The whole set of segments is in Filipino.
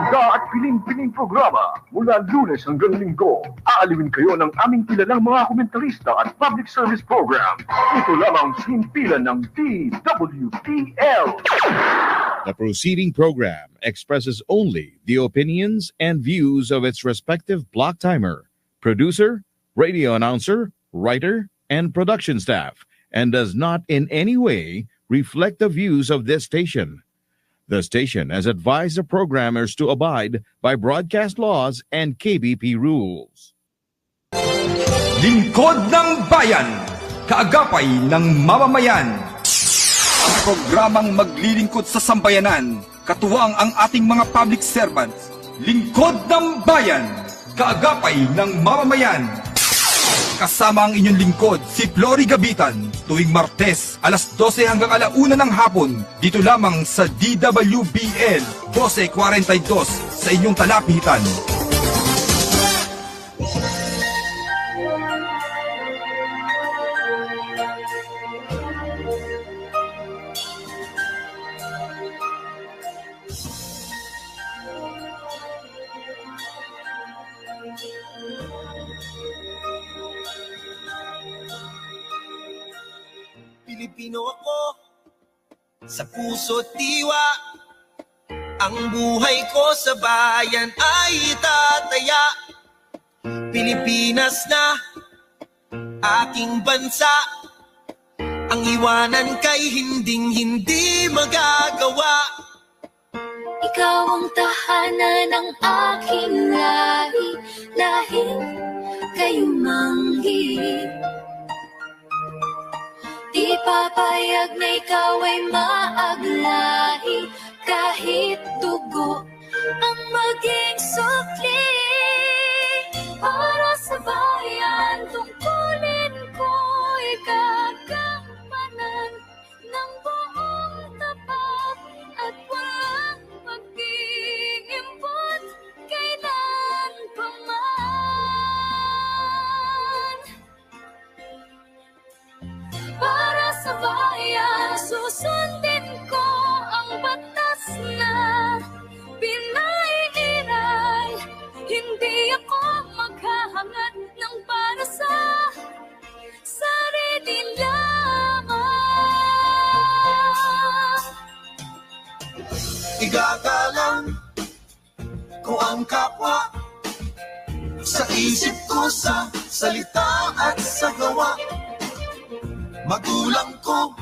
magaganda at piling-piling programa mula Lunes hanggang Linggo. Aalawin kayo ng aming kilalang mga komentarista at public service program. Ito lamang himpilan ng DWTL. The proceeding program expresses only the opinions and views of its respective block timer, producer, radio announcer, writer, and production staff, and does not in any way reflect the views of this station. The station has advised the programmers to abide by broadcast laws and KBP rules. Lingkod ng Bayan, kaagapay ng mamamayan. Ang programang maglilingkod sa sambayanan, katuwang ang ating mga public servants. Lingkod ng Bayan, kaagapay ng mamamayan. Kasama ang inyong lingkod, si Flory Gabitan, tuwing Martes, alas 12 hanggang alauna ng hapon, dito lamang sa DWBL 1242 sa inyong talapitan. Pilipino ako, sa puso't diwa. Ang buhay ko sa bayan ay tataya. Pilipinas na aking bansa. Ang iwanan kay hinding-hindi magagawa. Ikaw ang tahanan ng aking lahi, lahing kayumanggi. Di papayag na ikaw ay maaglahi, kahit dugo ang maging sukli. Para sa bayan, tungkulin ko'y gagampanan ng buong tapat at walang mag-iimpot kailan pa man. Para sa bayan, susundin ko ang batas na pinaiiral. Hindi ako maghahangad ng para sa sarili lamang. Igagalang ko ang kapwa, sa isip ko, sa salita at sa gawa. Magulang ko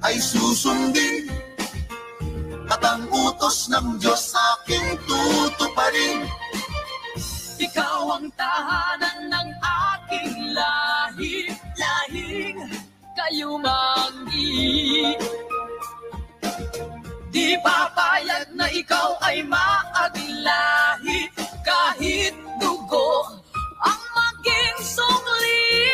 ay susundin, at ang utos ng Diyos aking tutuparin. Ikaw ang tahanan ng aking lahi, lahing kayumanggi. Di papayag na ikaw ay maaglahi, kahit dugo ang maging sukli.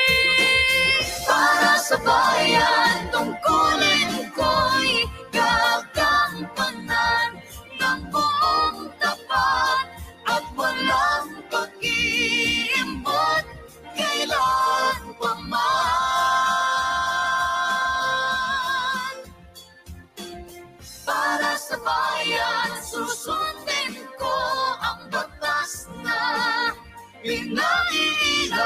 Para sa bayan, tungkulin ko'y gagampanan ng buong tapat At walang pag-iimbot kailan pa man. para sa bayan. Susundin ko ang batas na Pinaiiral,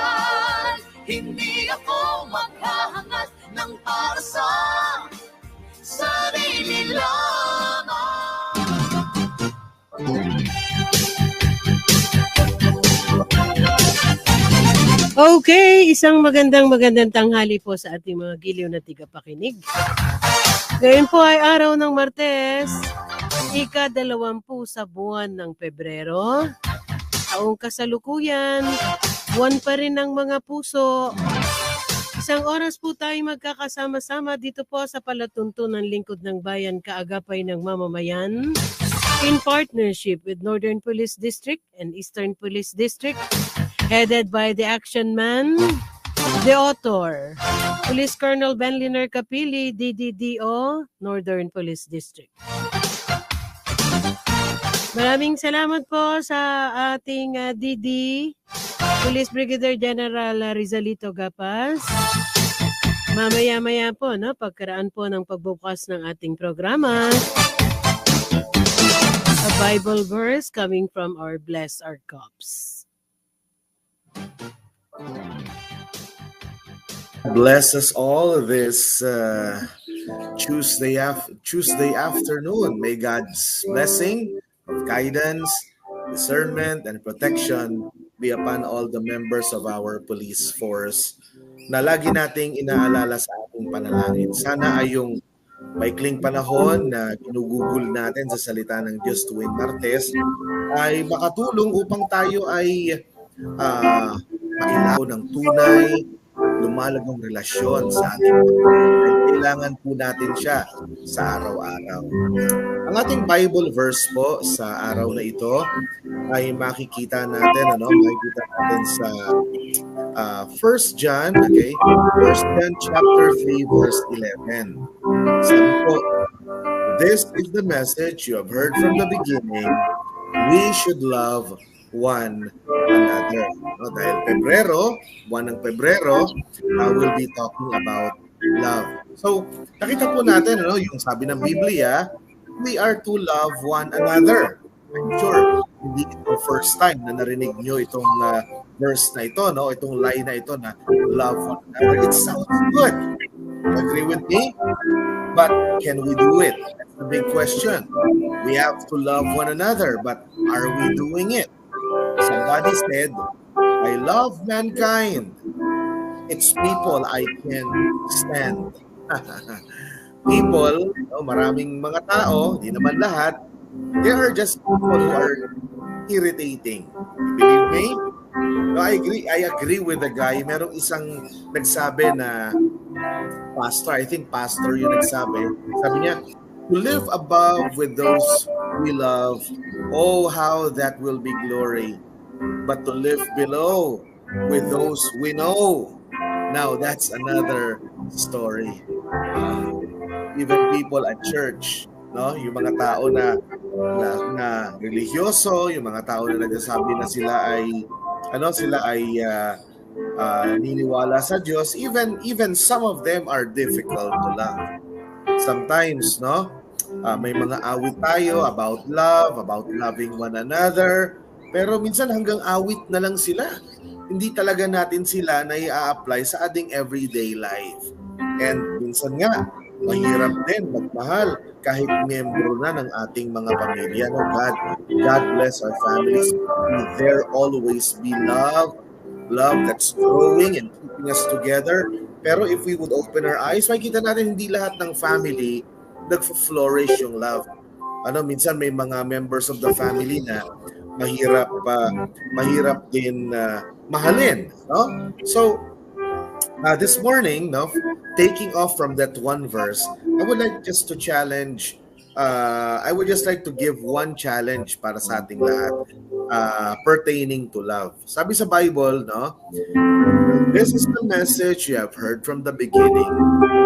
hindi ako maghahangad ng para sa sarili lamang. Okay, isang magandang tanghali po sa ating mga giliw na tigapakinig. Ngayon po ay araw ng Martes, ika-20 sa buwan ng Pebrero. Taong kasalukuyan, buwan pa rin ng mga puso. Isang oras po tayo magkakasama-sama dito po sa palatuntunan Lingkod ng Bayan, kaagapay ng mamamayan, in partnership with Northern Police District and Eastern Police District, headed by the action man, the author, Police Colonel Benliner Capili, DDDO, Northern Police District. Maraming salamat po sa ating DD, Police Brigadier General Rizalito Gapas. Mamaya-maya po, pagkaraan po ng pagbubukas ng ating programa. a Bible verse coming from our Bless Our Cups. Bless us all this Tuesday afternoon. May God's blessing of guidance, discernment, and protection be upon all the members of our police force na lagi nating inaalala sa ating panalangin. Sana ay yung maikling panahon na ginugugol natin sa salita ng Diyos tuwing Martes ay makatulong upang tayo ay mailaw ng tunay, lumalagong relasyon sa ating Panginoon. Kailangan po natin siya sa araw-araw. Ang ating Bible verse po sa araw na ito ay makikita natin sa 1 John, okay? 1 John chapter 3 verse 11. Sabi po, this is the message you have heard from the beginning. We should love one another. No, dahil buwan ng Pebrero, we'll be talking about love. So, nakita po natin, yung sabi ng Biblia, we are to love one another. I'm sure, hindi ito first time na narinig nyo itong verse na ito, itong line na ito na love one another. It sounds good. Agree with me? But can we do it? That's the big question. We have to love one another, but are we doing it? Somebody said, I love mankind. It's people I can stand. People, maraming mga tao, di naman lahat, they are just people who are irritating. You believe me? No, I agree with the guy. Merong isang nagsabi na pastor, I think pastor yung nagsabi. Sabi niya, to live above with those we love, oh, how that will be glory. But to live below with those we know, now that's another story. Even people at church, yung mga tao na religyoso, yung mga tao na nagsasabi na sila ay niniwala sa Diyos, even some of them are difficult to love. Sometimes, may mga awit tayo about love, about loving one another, pero minsan hanggang awit na lang sila. Hindi talaga natin sila na i-apply sa ating everyday life. And minsan nga, mahirap din magmahal kahit membro na ng ating mga pamilya. God bless our families. May there always be love that's growing and keeping us together. Pero if we would open our eyes, makikita natin hindi lahat ng family nagfo-flourish yung love. Minsan may mga members of the family na mahirap din mahalin. So, this morning, taking off from that one verse, I would like just to challenge, I would just like to give one challenge para sa ating lahat pertaining to love. Sabi sa Bible, this is the message you have heard from the beginning.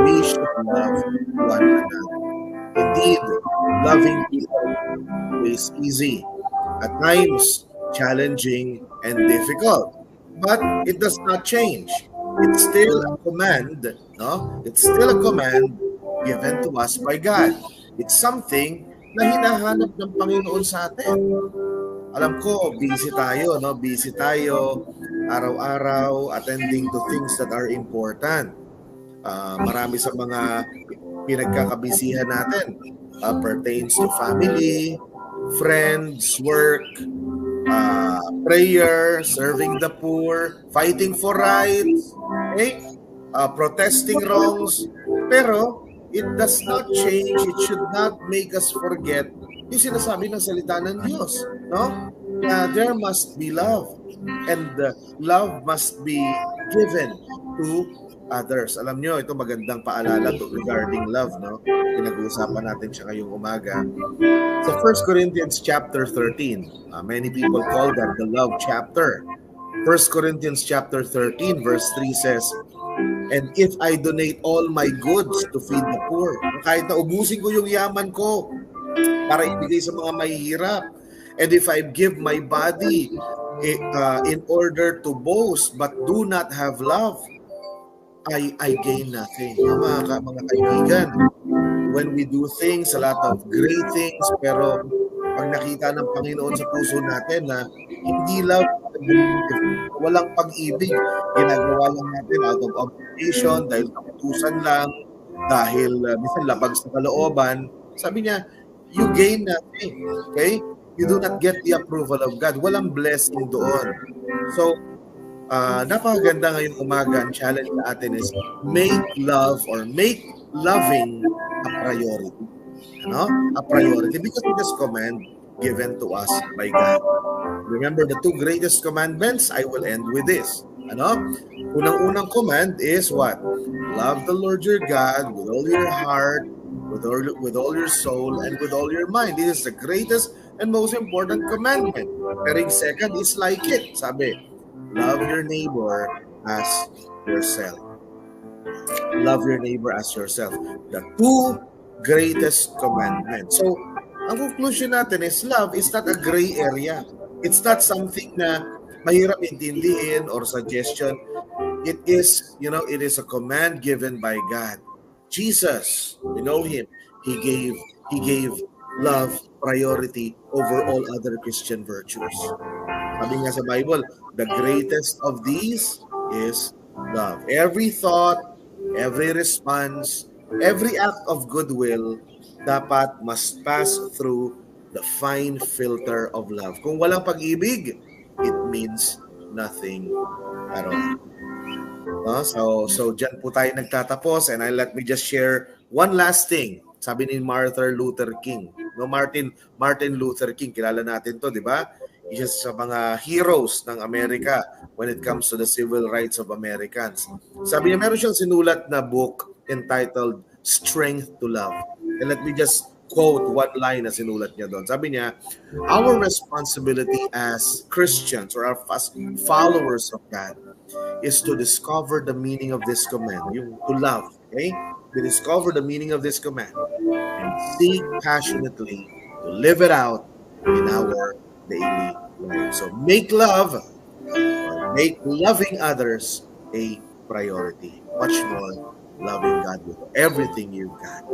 We should love one another. Indeed, loving people is easy, at times challenging and difficult, but it does not change. It's still a command, It's still a command given to us by God. It's something na hinahanap ng Panginoon sa atin. Alam ko, busy tayo araw-araw attending to things that are important. Marami sa mga pinagkakabisihan natin pertains to family, friends, work, prayer, serving the poor, fighting for rights, protesting wrongs. Pero it does not change, it should not make us forget yung sinasabi ng salita ng Diyos. There must be love, and love must be given to others. Alam nyo, ito magandang paalala regarding love, Pinag-uusapan natin siya ngayong umaga. So 1 Corinthians chapter 13, many people call that the love chapter. 1 Corinthians chapter 13 verse 3 says, and if I donate all my goods to feed the poor, kahit na ubusin ko yung yaman ko para ibigay sa mga mahihirap, and if I give my body in order to boast but do not have love, I gain nothing. Mga kaibigan, when we do things, a lot of great things, pero pag nakita ng Panginoon sa puso natin na hindi love, walang pag-ibig, ginagawa lang natin out of obligation, dahil kaputusan lang, dahil minsan labag sa kalooban, sabi niya, you gain nothing. Okay? You do not get the approval of God. Walang blessing doon. So, napakaganda ngayong umaga. Ang challenge natin is make love or make loving a priority. A priority because it is command given to us by God. Remember the two greatest commandments? I will end with this. Unang-unang command is what? Love the Lord your God with all your heart, with all your soul, and with all your mind. This is the greatest and most important commandment. Pero yung second is like it. Sabi, love your neighbor as yourself. Love your neighbor as yourself. The two greatest commandments. So, ang conclusion natin is love is not a gray area. It's not something na mahirap intindihin or suggestion. It is, it is a command given by God. Jesus, we know him. He gave love priority over all other Christian virtues. Sabi nga sa Bible, the greatest of these is love. Every thought, every response, every act of goodwill dapat must pass through the fine filter of love. Kung walang pag-ibig, it means nothing at all. So dyan po tayo nagtatapos, and let me just share one last thing. Sabi ni Martin Luther King. Martin Luther King, kilala natin to, di ba? Isa sa mga heroes ng Amerika when it comes to the civil rights of Americans. Sabi niya, meron siyang sinulat na book entitled Strength to Love. And let me just quote one line na sinulat niya doon. Sabi niya, our responsibility as Christians or as followers of God is to discover the meaning of this command, to love, okay? To discover the meaning of this command and seek passionately to live it out in our daily life. So make love, or make loving others a priority. Much more loving God with everything you've got.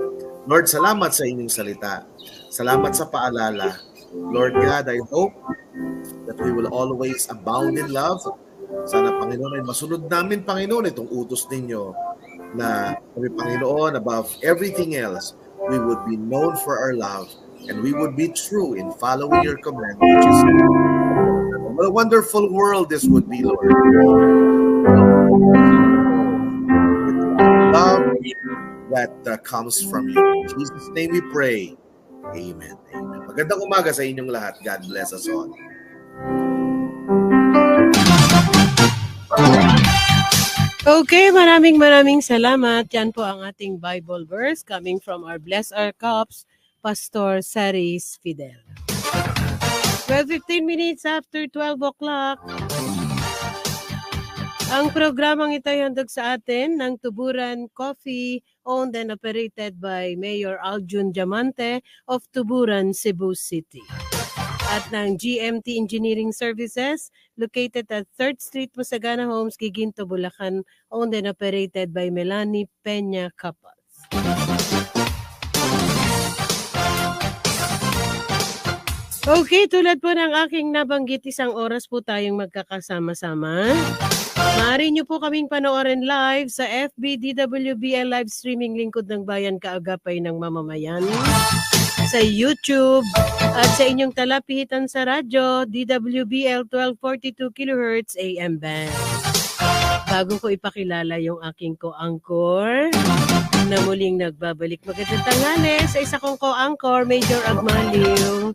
Lord, salamat sa inyong salita. Salamat sa paalala. Lord God, I hope that we will always abound in love. Sana, Panginoon, ay masunod namin, Panginoon, itong utos ninyo na kami, Panginoon, above everything else, we would be known for our love and we would be true in following your command, which is what a wonderful world this would be, Lord. Love that comes from you. In Jesus' name we pray. Amen. Amen. Magandang umaga sa inyong lahat. God bless us all. Okay, maraming salamat. Yan po ang ating Bible verse coming from our Bless Our Cups, Pastor Saris Fidel. 12:15 minutes after 12 o'clock. Ang programang ito ay handog sa atin ng Tuburan Coffee, owned and operated by Mayor Aljun Diamante of Tuburan, Cebu City. At ng GMT Engineering Services, located at 3rd Street, Musagana Homes, Giginto, Bulacan, owned and operated by Melanie Peña Capas. Okay, tulad po ng aking nabanggit, isang oras po tayong magkakasama-sama. Maaari niyo po kaming panoorin live sa FB DWBL live streaming Lingkod ng Bayan Kaagapay ng Mamamayan, sa YouTube at sa inyong talapihitan sa radyo DWBL 1242 kHz AM band. Bago ko ipakilala yung aking co-anchor na muling nagbabalik, magandang tanghali sa isa kong co-anchor, Major Agmaliw.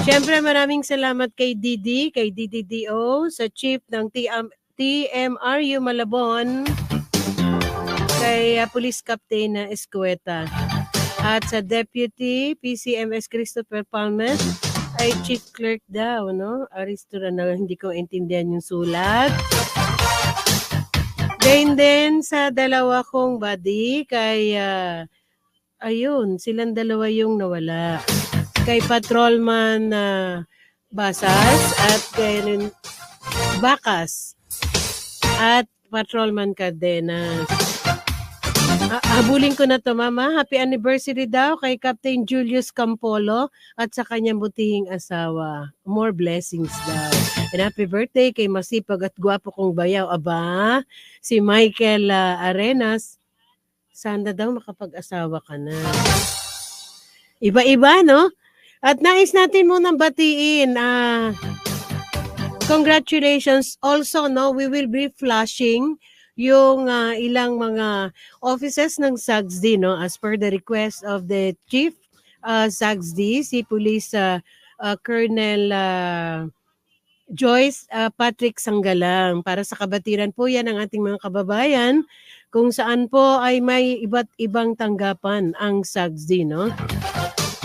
Siyempre maraming salamat kay Didi, kay DDDO, sa chief ng TMRU Malabon, kay Police Captain na Escueta, at sa Deputy PCMS Christopher Palmes, ay Chief Clerk daw, no? Aristura na hindi ko intindihan yung sulat. Then sa dalawa kong buddy, kay, ayun, silang dalawa yung nawala. Kay Patrolman Basas at kay Bakas at Patrolman Cardenas. Habulin ko na to, Mama. Happy anniversary daw kay Captain Julius Campolo at sa kanyang butihing asawa. More blessings daw. And happy birthday kay masipag at gwapo kong bayaw. Aba, si Michael Arenas. Sana daw makapag-asawa ka na. Iba-iba, no? At nais natin munang batiin. Congratulations. Also, no, we will be flashing yung ilang mga offices ng SAGSD, no, as per the request of the Chief SAGSD, si Police Colonel Joyce Patrick Sanggalang. Para sa kabatiran po yan ng ating mga kababayan kung saan po ay may iba't ibang tanggapan ang SAGSD, no?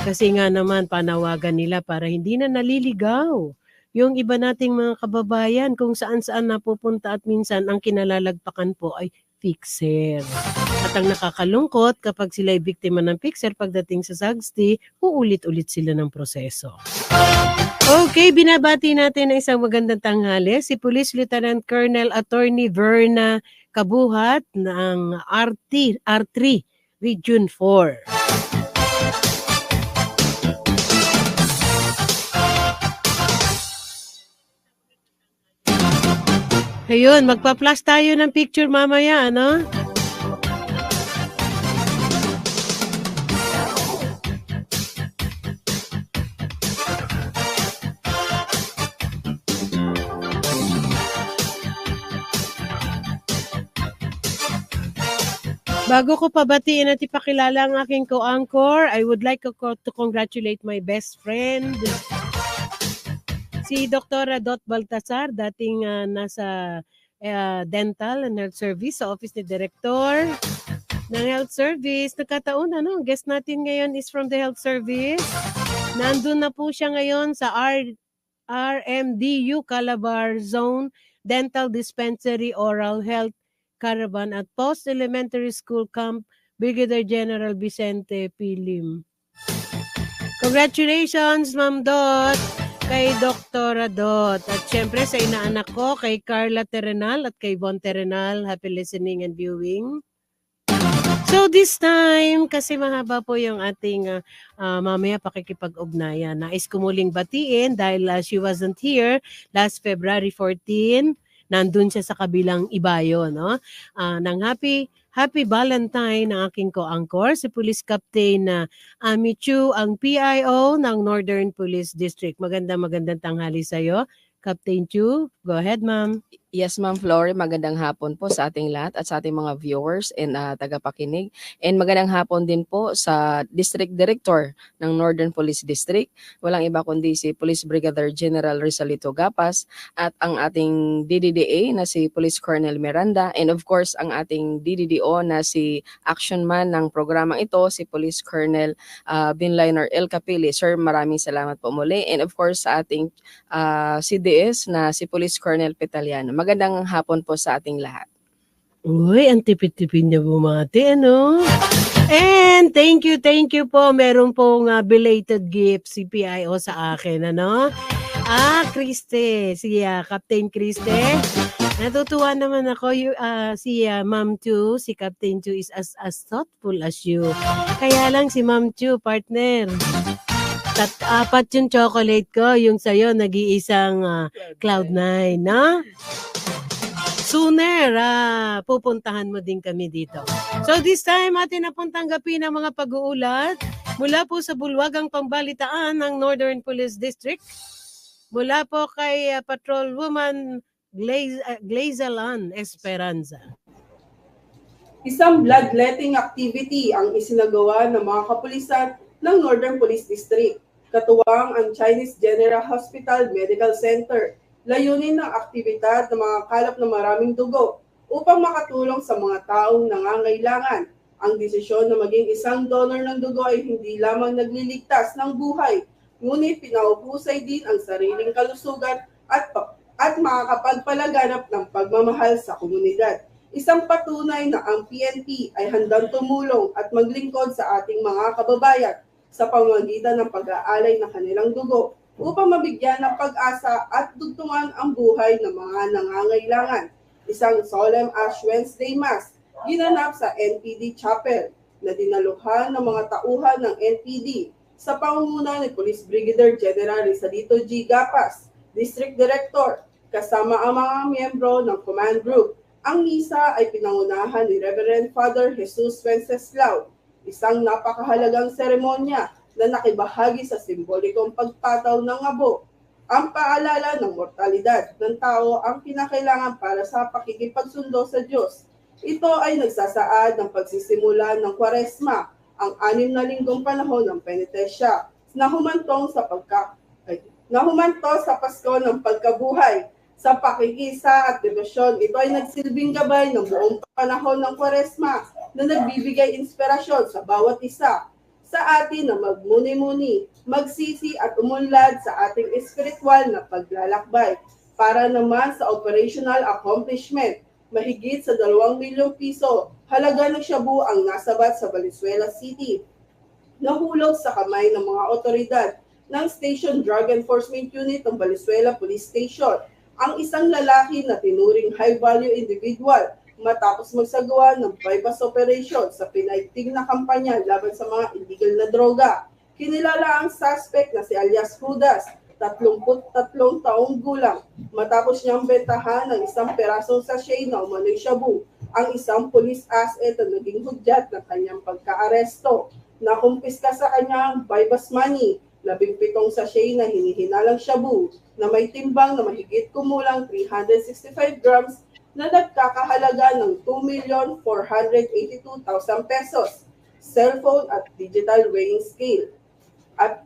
Kasi nga naman panawagan nila para hindi na naliligaw yung iba nating mga kababayan kung saan-saan napupunta at minsan ang kinalalagpakan po ay fixer. At ang nakakalungkot kapag sila ay biktima ng fixer pagdating sa SAGSD, uulit-ulit sila ng proseso. Okay, binabati natin ang isang magandang tanghali si Police Lieutenant Colonel Attorney Verna Kabuhat ng R3 Region 4. Ayun, magpa-flash tayo ng picture mamaya, ano? Bago ko pabatiin at ipakilala ang aking co-anchor, I would like to congratulate my best friend, si Dr. Dot Baltasar, dating nasa dental and health service sa office ni Director ng health service. Nagkataon, ano, guest natin ngayon is from the health service. Nandun na po siya ngayon sa RMDU Calabar Zone Dental Dispensary Oral Health Caravan at Post-Elementary School Camp Brigadier General Vicente Pilim. Congratulations, Ma'am Dot! Kay Dr. Dot. At syempre sa inaanak ko, kay Carla Terenal at kay Von Terenal. Happy listening and viewing. So this time, kasi mahaba po yung ating mamaya pakikipag-ugnayan. Nais ko muling batiin dahil she wasn't here last February 14. Nandun siya sa kabilang ibayo, no? Ng Happy Valentine ng aking co-anchor, si Police Captain Ami Chu, ang PIO ng Northern Police District. Magandang tanghali sa iyo, Captain Chu. Go ahead, ma'am. Yes, Ma'am Flory, magandang hapon po sa ating lahat at sa ating mga viewers and tagapakinig. And magandang hapon din po sa District Director ng Northern Police District. Walang iba kundi si Police Brigadier General Rizalito Gapas at ang ating DDDA na si Police Colonel Miranda and of course ang ating DDDO na si Action Man ng programang ito, si Police Colonel Binliner El Capili. Sir, maraming salamat po muli. And of course sa ating CDS na si Police Colonel Petaliano. Magandang hapon po sa ating lahat. Uy, ang tipid-tipid niya bumati, ano? And thank you po. Meron pong belated gift si PIO sa akin, ano? Kriste, si Captain Kriste. Natutuwa naman ako, si Ma'am Chu, si Captain Chu is as thoughtful as you. Kaya lang si Ma'am Chu, partner. Apat yung chocolate ko, yung sa'yo, nag-iisang Cloud9, no? Sooner, pupuntahan mo din kami dito. So this time, atin na pong tanggapin ang mga pag-uulat mula po sa bulwagang pambalitaan ng Northern Police District, mula po kay Patrolwoman Glazelan Esperanza. Isang bloodletting activity ang isinagawa ng mga kapulisan ng Northern Police District. Katuwang ang Chinese General Hospital Medical Center. Layunin ng aktibidad ng mga kalap na maraming dugo upang makatulong sa mga taong nangangailangan. Ang desisyon na maging isang donor ng dugo ay hindi lamang nagliligtas ng buhay, ngunit pinauhusay din ang sariling kalusugan at makakapagpalaganap ng pagmamahal sa komunidad. Isang patunay na ang PNP ay handang tumulong at maglingkod sa ating mga kababayan sa pamamagitan ng pag-aalay ng kanilang dugo upang mabigyan ng pag-asa at dugtungan ang buhay ng mga nangangailangan. Isang solemn Ash Wednesday Mass ginanap sa NPD Chapel na dinaluhan ng mga tauhan ng NPD sa pangunguna ni Police Brigadier General Rizalito G. Gapas, District Director, kasama ang mga miyembro ng Command Group. Ang misa ay pinangunahan ni Reverend Father Jesus Wenceslao, isang napakahalagang seremonya na nakibahagi sa simbolikong pagpataw ng abo. Ang paalala ng mortalidad ng tao ang kinakailangan para sa pakikipagsundo sa Diyos. Ito ay nagsasaad ng pagsisimula ng Kwaresma, ang 6 na linggong panahon ng penitensya, na humantong sa Pasko ng pagkabuhay. Sa pakikisa at debosyon, ito ay nagsilbing gabay ng buong panahon ng Kwaresma na nagbibigay inspirasyon sa bawat isa sa atin na magmuni-muni, magsisi at umunlad sa ating espiritual na paglalakbay. Para naman sa operational accomplishment, mahigit sa 2 milyong piso halaga ng shabu ang nasabat sa Valenzuela City. Nahulog sa kamay ng mga otoridad ng Station Drug Enforcement Unit ng Valenzuela Police Station ang isang lalaki na tinuring high-value individual matapos magsagawa ng bypass operation sa pinaigting na kampanya laban sa mga illegal na droga. Kinilala ang suspect na si alias Judas, 33 taong gulang, matapos niyang bentahan ng isang perasong sachet na umano'y shabu, ang isang police asset na naging hudyat ng kanyang pagka-aresto. Nakumpiska sa kanya ang bypass money, 17 sachet na hinihinalang shabu na may timbang na mahigit kumulang 365 grams na nagkakahalaga ng 2,482,000 pesos, cellphone at digital weighing scale. At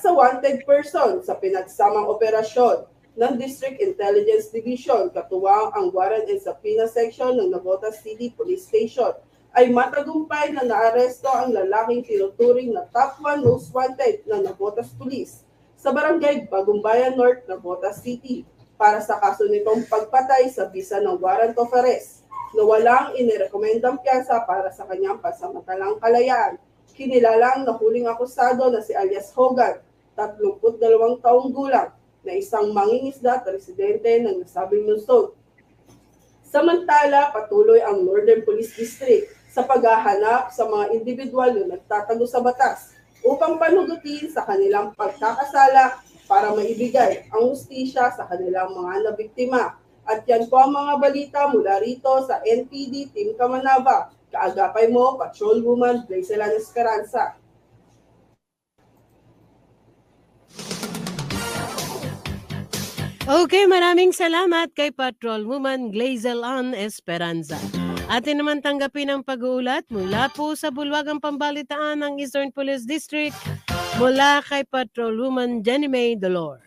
sa wanted person sa pinagsamang operasyon ng District Intelligence Division, katuwang ang Warrant and Subpoena Section ng Navotas City Police Station, ay matagumpay na naaresto ang lalaking tinuturing na top 1 most wanted ng Navotas Police sa Barangay Bagumbayan North, Navotas City para sa kaso nitong pagpatay sa bisa ng warrant of arrest na walang inirekomendang piyasa para sa kanyang pansamantalang kalayaan. Kinilalang nahuling akusado na si alias Hogan, 32 taong gulang, na isang mangingisda at residente ng nasabing lungsod. Samantala, patuloy ang Northern Police District sa paghahanap sa mga individual na nagtatago sa batas upang panugutin sa kanilang pagkakasala para maibigay ang hustisya sa kanilang mga nabiktima. At yan po ang mga balita mula rito sa NPD Team Kamanaba. Kaagapay mo, Patrolwoman Blazelan Esperanza. Okay, maraming salamat kay Patrolwoman Glazelan Esperanza. Atin naman tanggapin ang pag-uulat mula po sa Bulwagang Pambalitaan ng Eastern Police District mula kay Patrolwoman Jenny May Dolor.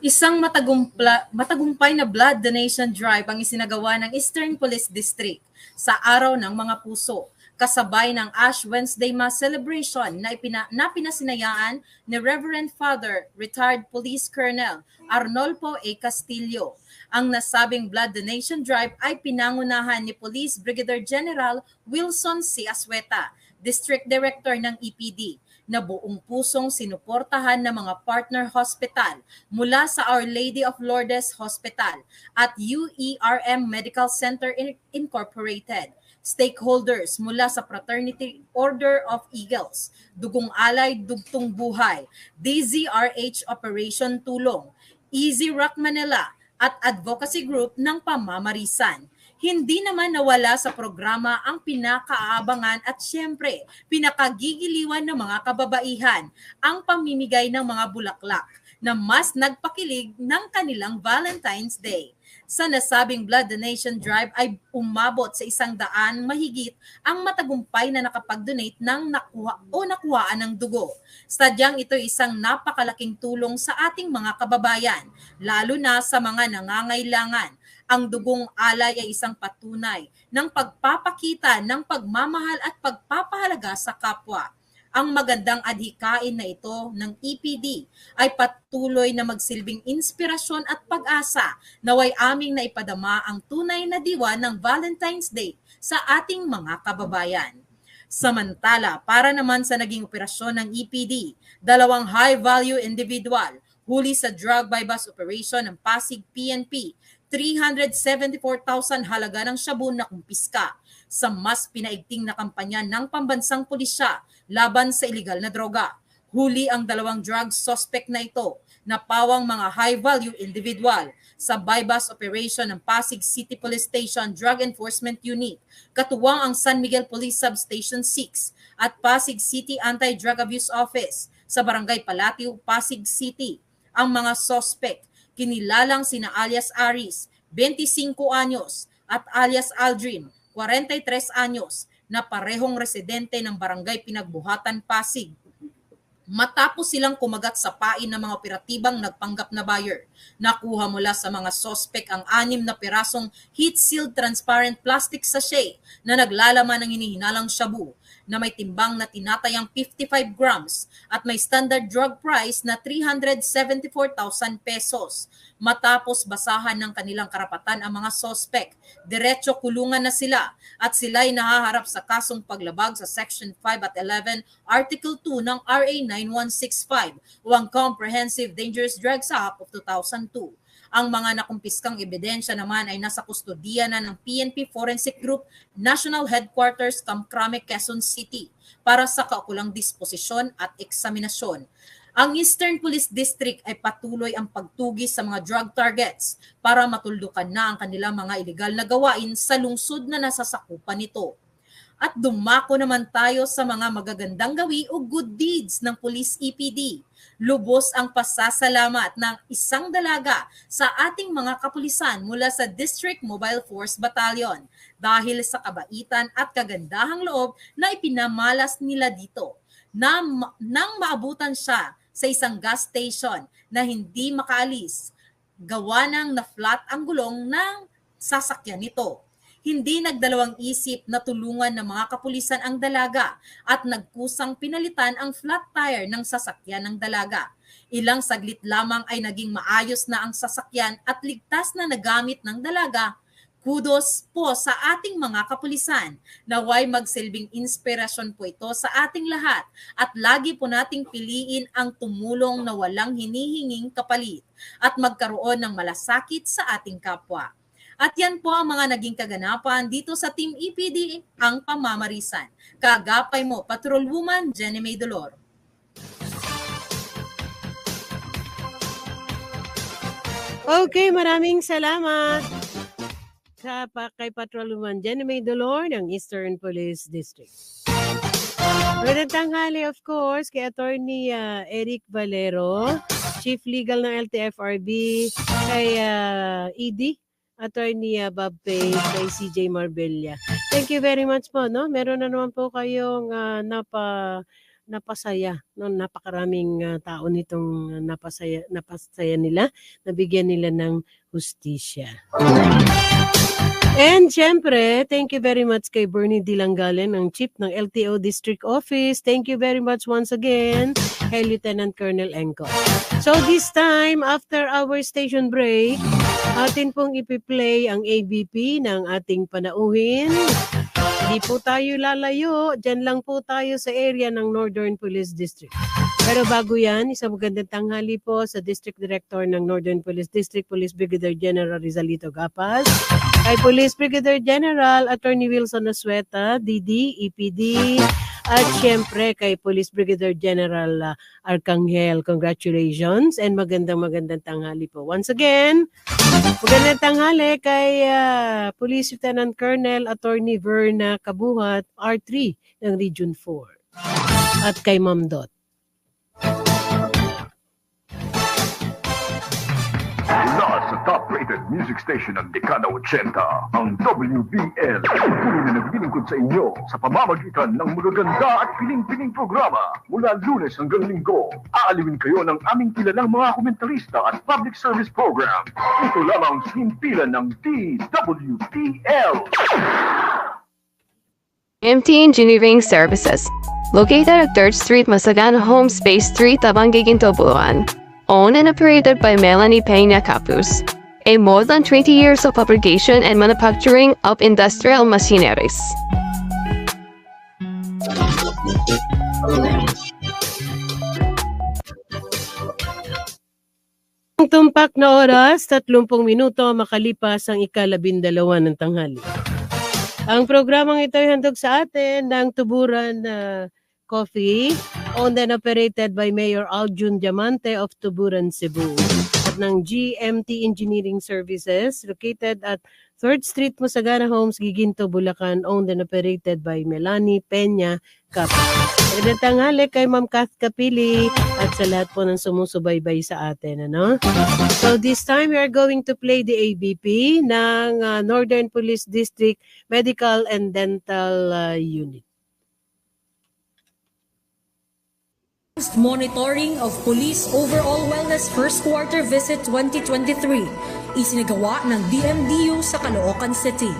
Isang matagumpay na blood donation drive ang isinagawa ng Eastern Police District sa Araw ng Mga Puso, kasabay ng Ash Wednesday Mass Celebration na pinasinayaan ni Reverend Father, Retired Police Colonel Arnolfo A. Castillo. Ang nasabing blood donation drive ay pinangunahan ni Police Brigadier General Wilson C. Asweta, District Director ng EPD, na buong pusong sinuportahan ng mga partner hospital mula sa Our Lady of Lourdes Hospital at UERM Medical Center Incorporated, stakeholders mula sa Fraternity Order of Eagles, Dugong Alay Dugtong Buhay, DZRH Operation Tulong, Easy Rock Manila, at advocacy group ng Pamamarisan. Hindi naman nawala sa programa ang pinakaabangan at siyempre pinakagigiliwan ng mga kababaihan, ang pamimigay ng mga bulaklak na mas nagpakilig ng kanilang Valentine's Day. Sa nasabing blood donation drive ay umabot sa 100 mahigit ang matagumpay na nakapag-donate ng nakuhaan ng dugo. Sadyang ito isang napakalaking tulong sa ating mga kababayan, lalo na sa mga nangangailangan. Ang dugong alay ay isang patunay ng pagpapakita ng pagmamahal at pagpapahalaga sa kapwa. Ang magandang adhikain na ito ng EPD ay patuloy na magsilbing inspirasyon at pag-asa naway aming naipadama ang tunay na diwa ng Valentine's Day sa ating mga kababayan. Samantala, para naman sa naging operasyon ng EPD, 2 high-value individual huli sa drug bypass operation ng Pasig PNP, 374,000 halaga ng shabu na kumpiska sa mas pinaigting na kampanya ng pambansang pulisya laban sa iligal na droga. Huli ang 2 drug suspect na ito na pawang mga high-value individual sa bypass operation ng Pasig City Police Station Drug Enforcement Unit, katuwang ang San Miguel Police Substation 6 at Pasig City Anti-Drug Abuse Office sa Barangay Palatio, Pasig City. Ang mga suspect kinilalang sina alias Aris, 25 anyos, at alias Aldrin, 43 anyos, na parehong residente ng Barangay Pinagbuhatan, Pasig. Matapos silang kumagat sa pain ng mga operatibang nagpanggap na buyer, nakuha mula sa mga sospek ang 6 na pirasong heat-sealed transparent plastic sachet na naglalaman ng hinihinalang shabu na may timbang na tinatayang 55 grams at may standard drug price na 374,000 pesos. Matapos basahan ng kanilang karapatan ang mga sospek, diretso kulungan na sila at sila'y nahaharap sa kasong paglabag sa Section 5 at 11, Article 2 ng RA 9165 o ang Comprehensive Dangerous Drugs Act of 2002. Ang mga nakumpiskang ebidensya naman ay nasa kustodiya na ng PNP Forensic Group National Headquarters, Kamkrame, Quezon City para sa kaukulang disposisyon at eksaminasyon. Ang Eastern Police District ay patuloy ang pagtugis sa mga drug targets para matuldukan na ang kanilang mga ilegal na gawain sa lungsod na nasasakupan nito. At dumako naman tayo sa mga magagandang gawi o good deeds ng Police EPD. Lubos ang pasasalamat ng isang dalaga sa ating mga kapulisan mula sa District Mobile Force Battalion dahil sa kabaitan at kagandahang loob na ipinamalas nila dito. Nang maabutan siya sa isang gas station na hindi makaalis, gawa ng na-flat ang gulong ng sasakyan nito. Hindi nagdalawang isip na tulungan ng mga kapulisan ang dalaga at nagkusang pinalitan ang flat tire ng sasakyan ng dalaga. Ilang saglit lamang ay naging maayos na ang sasakyan at ligtas na nagamit ng dalaga. Kudos po sa ating mga kapulisan. Naway magsilbing inspirasyon po ito sa ating lahat at lagi po nating piliin ang tumulong na walang hinihinging kapalit at magkaroon ng malasakit sa ating kapwa. At yan po ang mga naging kaganapan dito sa Team EPD, ang pamamarisan. Kaagapay mo, Patrolwoman Jenny May Dolor. Okay, maraming salamat kay Patrolwoman Jenny May Dolor ng Eastern Police District. Magandang tanghali, of course, kay Attorney Eric Valero, Chief Legal ng LTFRB, kay ED, Attorney Bob Pay, kay CJ Marbella. Thank you very much po, no? Meron na naman po kayong napasaya, no? Napakaraming tao nitong napasaya nila, nabigyan nila ng hustisya. And syempre, thank you very much kay Bernie Dilangalen, ang Chief ng LTO District Office. Thank you very much once again kay Lieutenant Colonel Engco. So this time, after our station break, atin pong ipi-play ang ABP ng ating panauhin. Hindi po tayo lalayo, dyan lang po tayo sa area ng Northern Police District. Pero bago yan, isang magandang tanghali po sa District Director ng Northern Police District, Police Brigadier General Rizalito Gapas, kay Police Brigadier General Attorney Wilson Asueta, DD, EPD, at syempre kay Police Brigadier General Arcangel. Congratulations and magandang tanghali po. Once again, magandang tanghali kay Police Lieutenant Colonel Attorney Verna Kabuhat, R3 ng Region 4. At kay Ma'am Dot. Mula sa top-rated music station ng dekada 80, ang WBL. Patuloy na naglilingkod sa inyo sa pamamagitan ng magaganda at piling-piling programa. Mula Lunes hanggang Linggo, aaliwin kayo ng aming kilalang mga komentarista at public service program. Ito lamang himpilan ng DWPL. MT Engineering Services, located at 3rd Street, Masagana Home Space 3, Tabangigin, Tobuluan. Owned and operated by Melanie Peña Capus. A more than 20 years of fabrication and manufacturing of industrial machineries. tumpak na oras, 30 minuto makalipas ang ika-12 ng tanghali. Ang programang ito ay handog sa atin ng Tuburan Coffee, owned and operated by Mayor Aljun Diamante of Tuburan, Cebu. At ng GMT Engineering Services, located at 3rd Street, Musagana Homes, Giginto, Bulacan, owned and operated by Melanie Peña Cap. Magandang tanghali kay Ma'am Kath Kapili at sa lahat po ng sumusubaybay sa atin. Ano? So this time we are going to play the ABP ng Northern Police District Medical and Dental Unit. Monitoring of Police Overall Wellness First Quarter Visit 2023 isinagawa ng DMDU sa Caloocan City.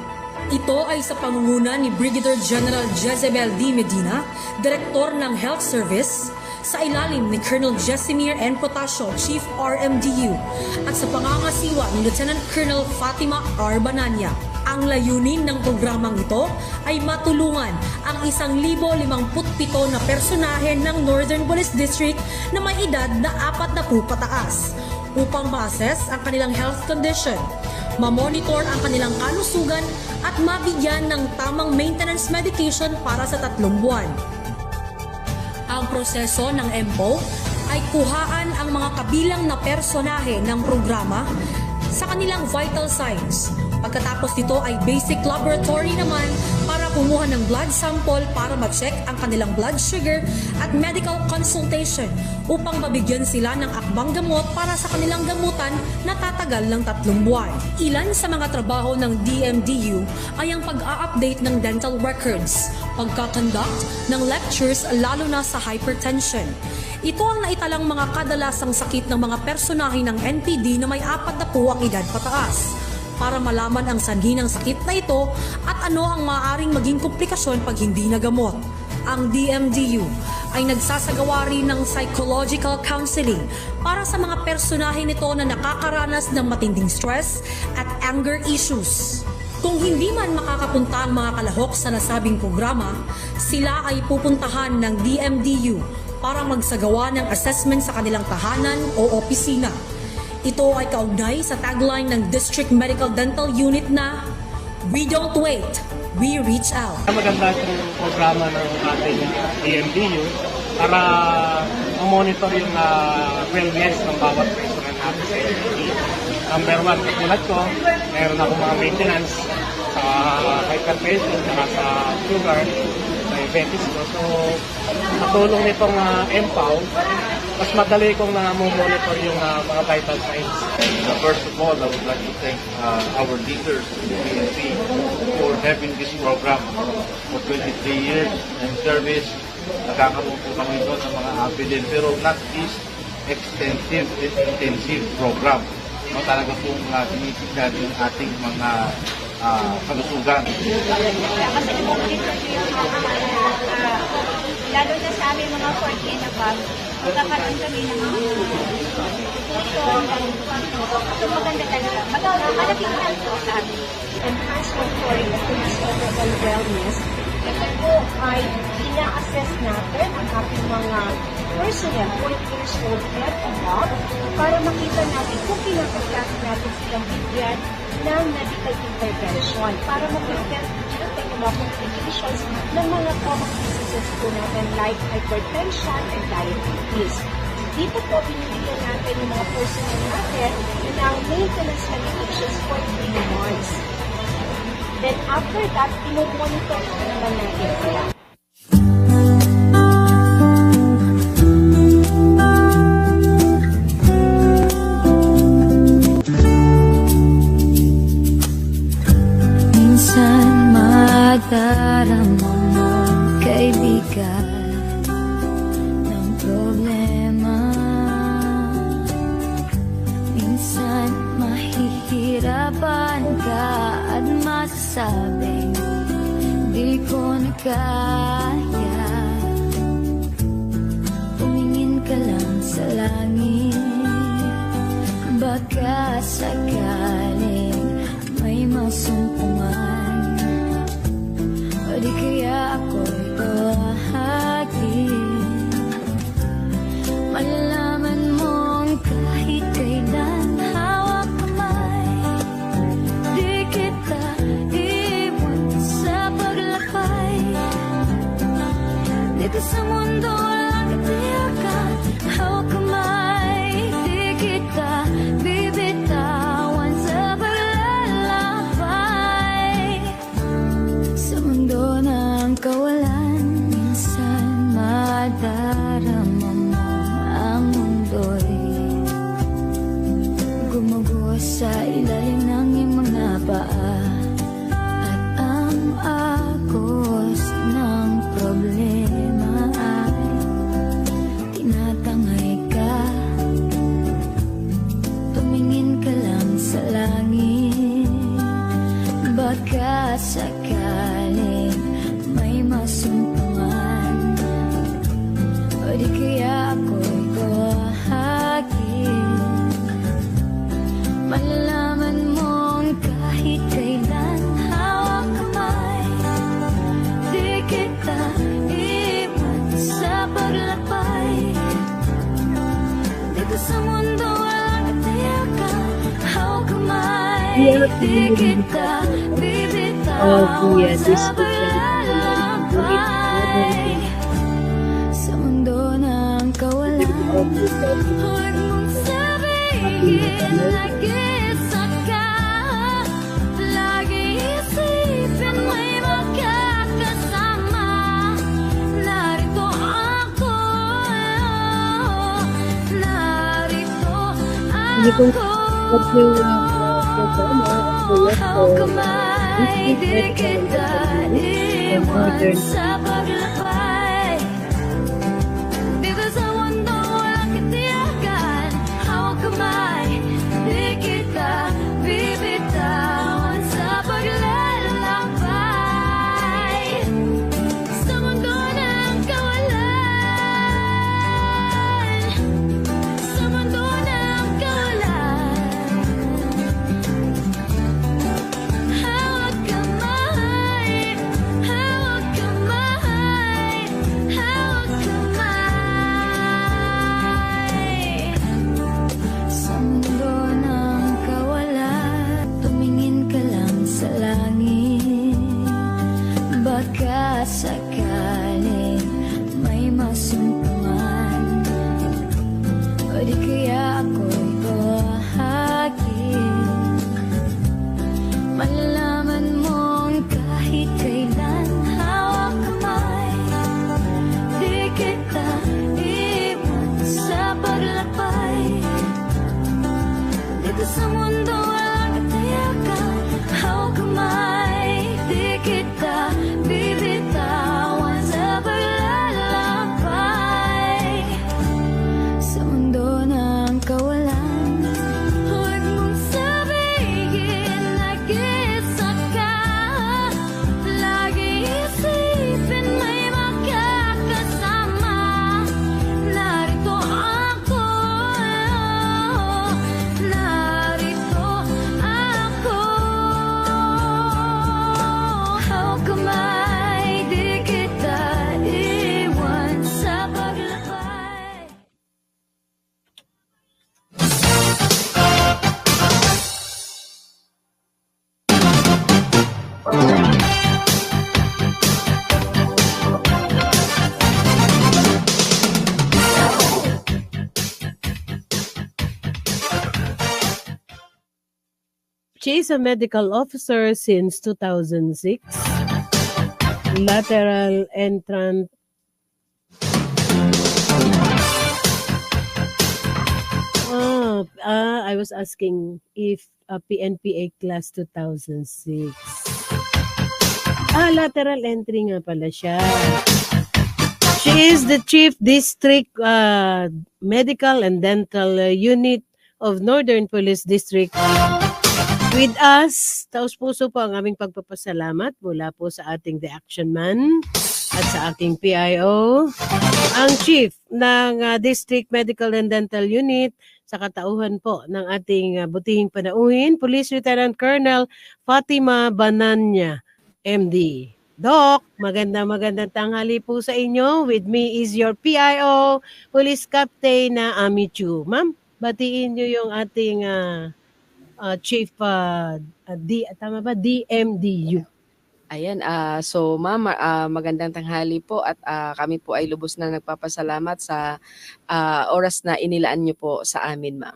Ito ay sa pangunguna ni Brigadier General Jezebel D. Medina, Direktor ng Health Service, sa ilalim ni Colonel Jesimir N. Potasio, Chief RMDU, at sa pangangasiwa ni Lieutenant Colonel Fatima R. Bananya. Ang layunin ng programang ito ay matulungan ang 1,057 na personahe ng Northern Police District na may edad na 40 pataas upang ma-assess ang kanilang health condition, ma-monitor ang kanilang kalusugan at mabigyan ng tamang maintenance medication para sa 3 buwan. Ang proseso ng MPO ay kuhaan ang mga kabilang na personahe ng programa sa kanilang vital signs. Pagkatapos nito ay basic laboratory naman para kumuha ng blood sample para ma-check ang kanilang blood sugar at medical consultation upang mabigyan sila ng akbang gamot para sa kanilang gamutan na tatagal ng 3 buwan. Ilan sa mga trabaho ng DMDU ay ang pag-a-update ng dental records, pagkakonduct ng lectures lalo na sa hypertension. Ito ang naitalang mga kadalasang sakit ng mga personahe ng NPD na may 40 ang edad pataas, para malaman ang sanhi ng sakit na ito at ano ang maaaring maging komplikasyon pag hindi nagamot. Ang DMDU ay nagsasagawa rin ng psychological counseling para sa mga personahe nito na nakakaranas ng matinding stress at anger issues. Kung hindi man makakapunta ang mga kalahok sa nasabing programa, sila ay pupuntahan ng DMDU para magsagawa ng assessment sa kanilang tahanan o opisina. Ito ay kaugnay sa tagline ng District Medical Dental Unit na "We don't wait, we reach out." Maganda itong programa ng ating DMDU para monitor yung wellness ng bawat person natin sa NPD. Number 1, katulad ko, meron akong mga maintenance sa hypertension, sa sugar, sa diabetes ko. So, sa tulong nitong MPAW, mas madali kong monitor yung mga vital signs. First of all, I would like to thank our leaders in the PNP for having this program for 23 years in service. Nakakaroon po kami doon ng mga evidence, pero not this extensive and intensive program. No, talaga pong tinitignan yung ating mga kalusugan. Kasi monitor yung lalo na sa aming mga 40 and above, magkakaroon kami ng mga ito maganda talaga. Malapit na ito sa amin. Enhanced monitoring of police overall wellness. Ito po ay ina-assess natin ang ating mga personnel, 40 years old and above, para makita natin kung pinapagkasi natin silang bigyan ng medical intervention para ma-prevent yung mga complications ng mga common diseases po natin like hypertension and diabetes. Dito po binibigyan natin yung mga personnel natin ng maintenance medications for 3 months. Then after that, i-monitor naman natin sila. Minsan madarama mo kaibigan ng problema. Minsan mahihirapan ka at masasabing di ko na kaya. Tumingin ka lang sa langit, baka sakaling may masumpungan, o di kaya ako'y tawagin. Malalaman mong kahit kailan tumingin ka lang sa langit. Baka sakaling may masumpungan, o di kaya ako'y buhagin. Malalaman mong kahit kailan hawak kamay, di kita iwan sa paglakbay. Dito sa mundo walang katayakan, hawak kamay, di kita bibitawan sa paglalakbay. Sa mundo ng kawalan, huwag mong sabihin nag-isa ka. Lagi isipin may makakasama. Narito ako, narito ako. Hawak kamay, di kita iwan sa paglakbay. Dito sa mundo walang katiyakan, hawak kamay, di kita bibitawan sa paglalakbay. Sa mundo ng kawalan, sa mundo ng kawalan, hawak kamay, hawak kamay, hawak kamay. Sa mundo ng kawalan, tumingin ka lang sa langit. Baka sakaling may masumpungan, o di kaya ako'y buhagin. Malalaman mong kahit kailan hawak kamay, di kita iwan sa paglakbay. Dito sa mundo walang katayakan, hawak kamay, di kita bibitawan sa paglalakbay. Sa mundo ng kawalan, huwag mong sabihin nag-isa ka. Lagi isipin may makakasama. Narito ako, narito ako. Hawak kamay, di kita iwan sa paglakbay. She is a medical officer since 2006. Lateral entrant. I was asking if PNPA class 2006. Lateral entry nga pala siya. She is the Chief District Medical and Dental Unit of Northern Police District. With us, taus-puso po ang aming pagpapasalamat mula po sa ating The Action Man at sa aking PIO, ang Chief ng District Medical and Dental Unit sa katauhan po ng ating butihing panauhin, Police Lieutenant Colonel Fatima Bananya, MD. Doc, magandang tanghali po sa inyo. With me is your PIO, Police Captain na Ami Chu. Ma'am, batiin nyo yung ating Chief tama ba? DMDU. Ayan, so ma'am, magandang tanghali po at kami po ay lubos na nagpapasalamat sa oras na inilaan niyo po sa amin, ma'am.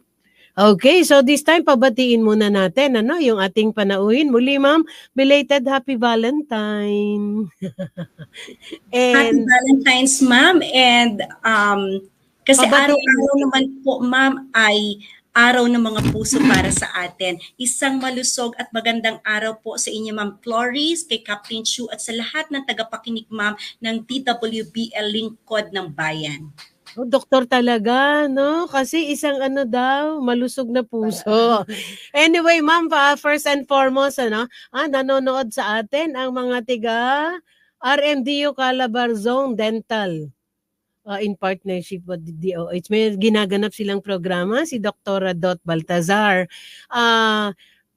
Okay, so this time pabatiin muna natin yung ating panauhin. Muli ma'am, belated Happy Valentine. Happy Valentine's ma'am, and kasi araw-araw naman po ma'am ay araw ng mga puso para sa atin. Isang malusog at magandang araw po sa inyo, Ma'am Cloris, kay Captain Chu at sa lahat ng tagapakinig, Ma'am, ng DWBL Lingkod ng Bayan. Oh, doktor talaga, no? Kasi isang ano daw, malusog na puso. Anyway, ma'am, first and foremost, nanonood sa atin ang mga tiga RMDU Calabar Zone Dental. In partnership with the DOH. May ginaganap silang programa, si Dr. Dot Baltazar.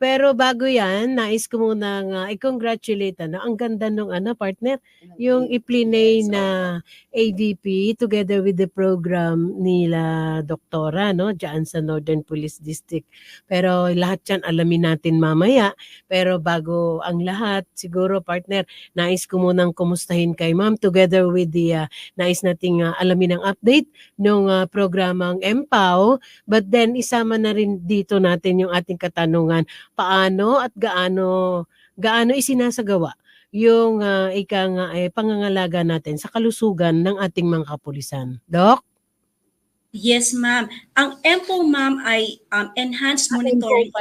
Pero bago yan, nais ko muna i-congratulate, ang ganda nung partner, yung i-plinay na ADP together with the program nila doktora, no, dyan sa Northern Police District. Pero lahat yan alamin natin mamaya. Pero bago ang lahat, siguro partner, nais ko munang kumustahin kay ma'am together with the nais nating alamin ang update ng programang MPAW, but then isama na rin dito natin yung ating katanungan, paano at gaano isinasagawa yung pangangalaga natin sa kalusugan ng ating mga kapulisan. Doc? Yes, ma'am. Ang EMPO, ma'am, ay Enhanced Monitoring.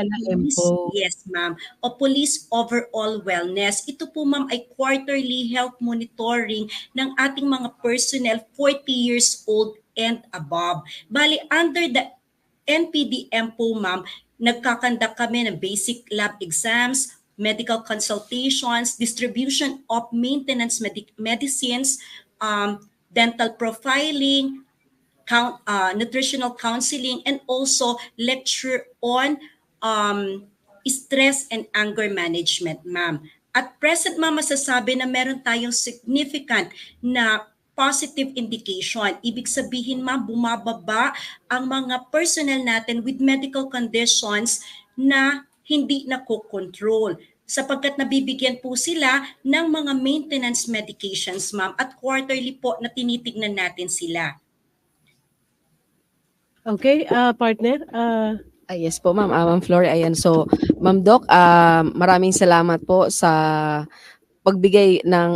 Yes, ma'am. O Police Overall Wellness. Ito po, ma'am, ay quarterly health monitoring ng ating mga personnel 40 years old and above. Bali, under the NPD EMPO, ma'am, nagkakandak kami ng basic lab exams, medical consultations, distribution of maintenance medicines, dental profiling, nutritional counseling, and also lecture on stress and anger management, ma'am. At present, ma'am, masasabi na meron tayong significant na positive indication. Ibig sabihin, ma'am, bumababa ang mga personnel natin with medical conditions na hindi nakokontrol sapagkat nabibigyan po sila ng mga maintenance medications, ma'am, at quarterly po na tinitignan natin sila. Okay, partner. Yes po, ma'am. Ma'am Flory, ayan. So, Ma'am Doc, maraming salamat po sa pagbigay ng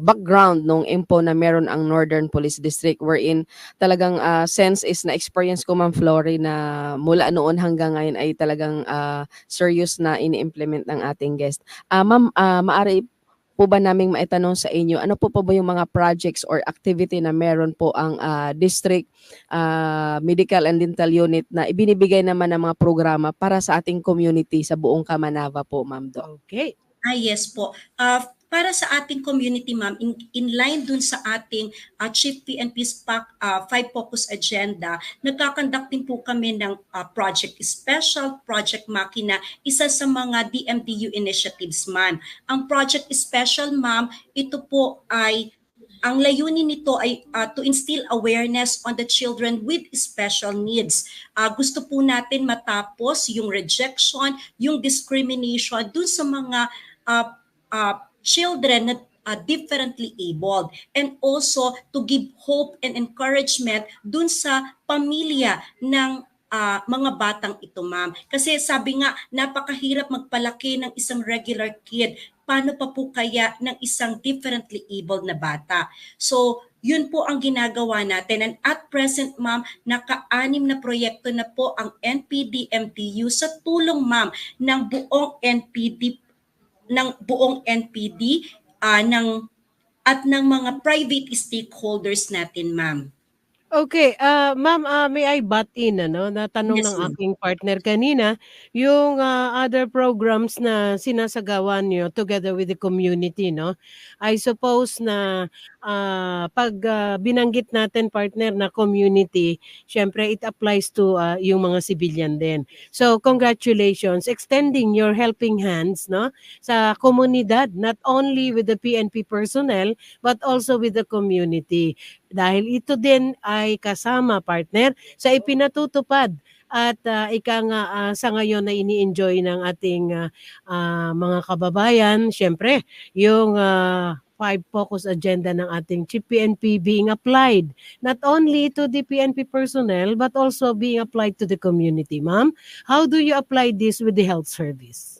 background ng info na meron ang Northern Police District, wherein talagang sense is na experience ko, Ma'am Flory, na mula noon hanggang ngayon ay talagang serious na ini-implement ng ating guest. Ma'am, maaari po ba naming maitanong sa inyo, ano po ba yung mga projects or activity na meron po ang District Medical and Dental Unit na ibinibigay naman ng mga programa para sa ating community sa buong Kamanava po, Ma'am Doc? Okay. Yes po. Para sa ating community, ma'am, in line dun sa ating Chief PNP's 5 Focus Agenda, nagkakandak din po kami ng Project Special, Project Makina, isa sa mga DMDU initiatives, ma'am. Ang Project Special, ma'am, ito po ay ang layunin nito ay to instill awareness on the children with special needs. Gusto po natin matapos yung rejection, yung discrimination dun sa mga children na differently abled, and also to give hope and encouragement dun sa pamilya ng mga batang ito, ma'am. Kasi sabi nga, napakahirap magpalaki ng isang regular kid. Paano pa po kaya ng isang differently abled na bata? So, yun po ang ginagawa natin. And at present, ma'am, naka-6 na proyekto na po ang NPD-MTU sa tulong, ma'am, ng buong NPD at ng mga private stakeholders natin, ma'am. Okay, ma'am, may I butt in, natanong Yes, ng ma'am. aking partner kanina, yung other programs na sinasagawa niyo together with the community, no? I suppose na pag binanggit natin, partner, na community, syempre it applies to yung mga civilian din. So, congratulations, extending your helping hands, no, sa komunidad, not only with the PNP personnel, but also with the community. Dahil ito din ay kasama, partner, sa ipinatutupad at sa ngayon na ini-enjoy ng ating mga kababayan, syempre, yung 5 Focus Agenda ng ating Chief PNP being applied not only to the PNP personnel but also being applied to the community. Ma'am, how do you apply this with the health service?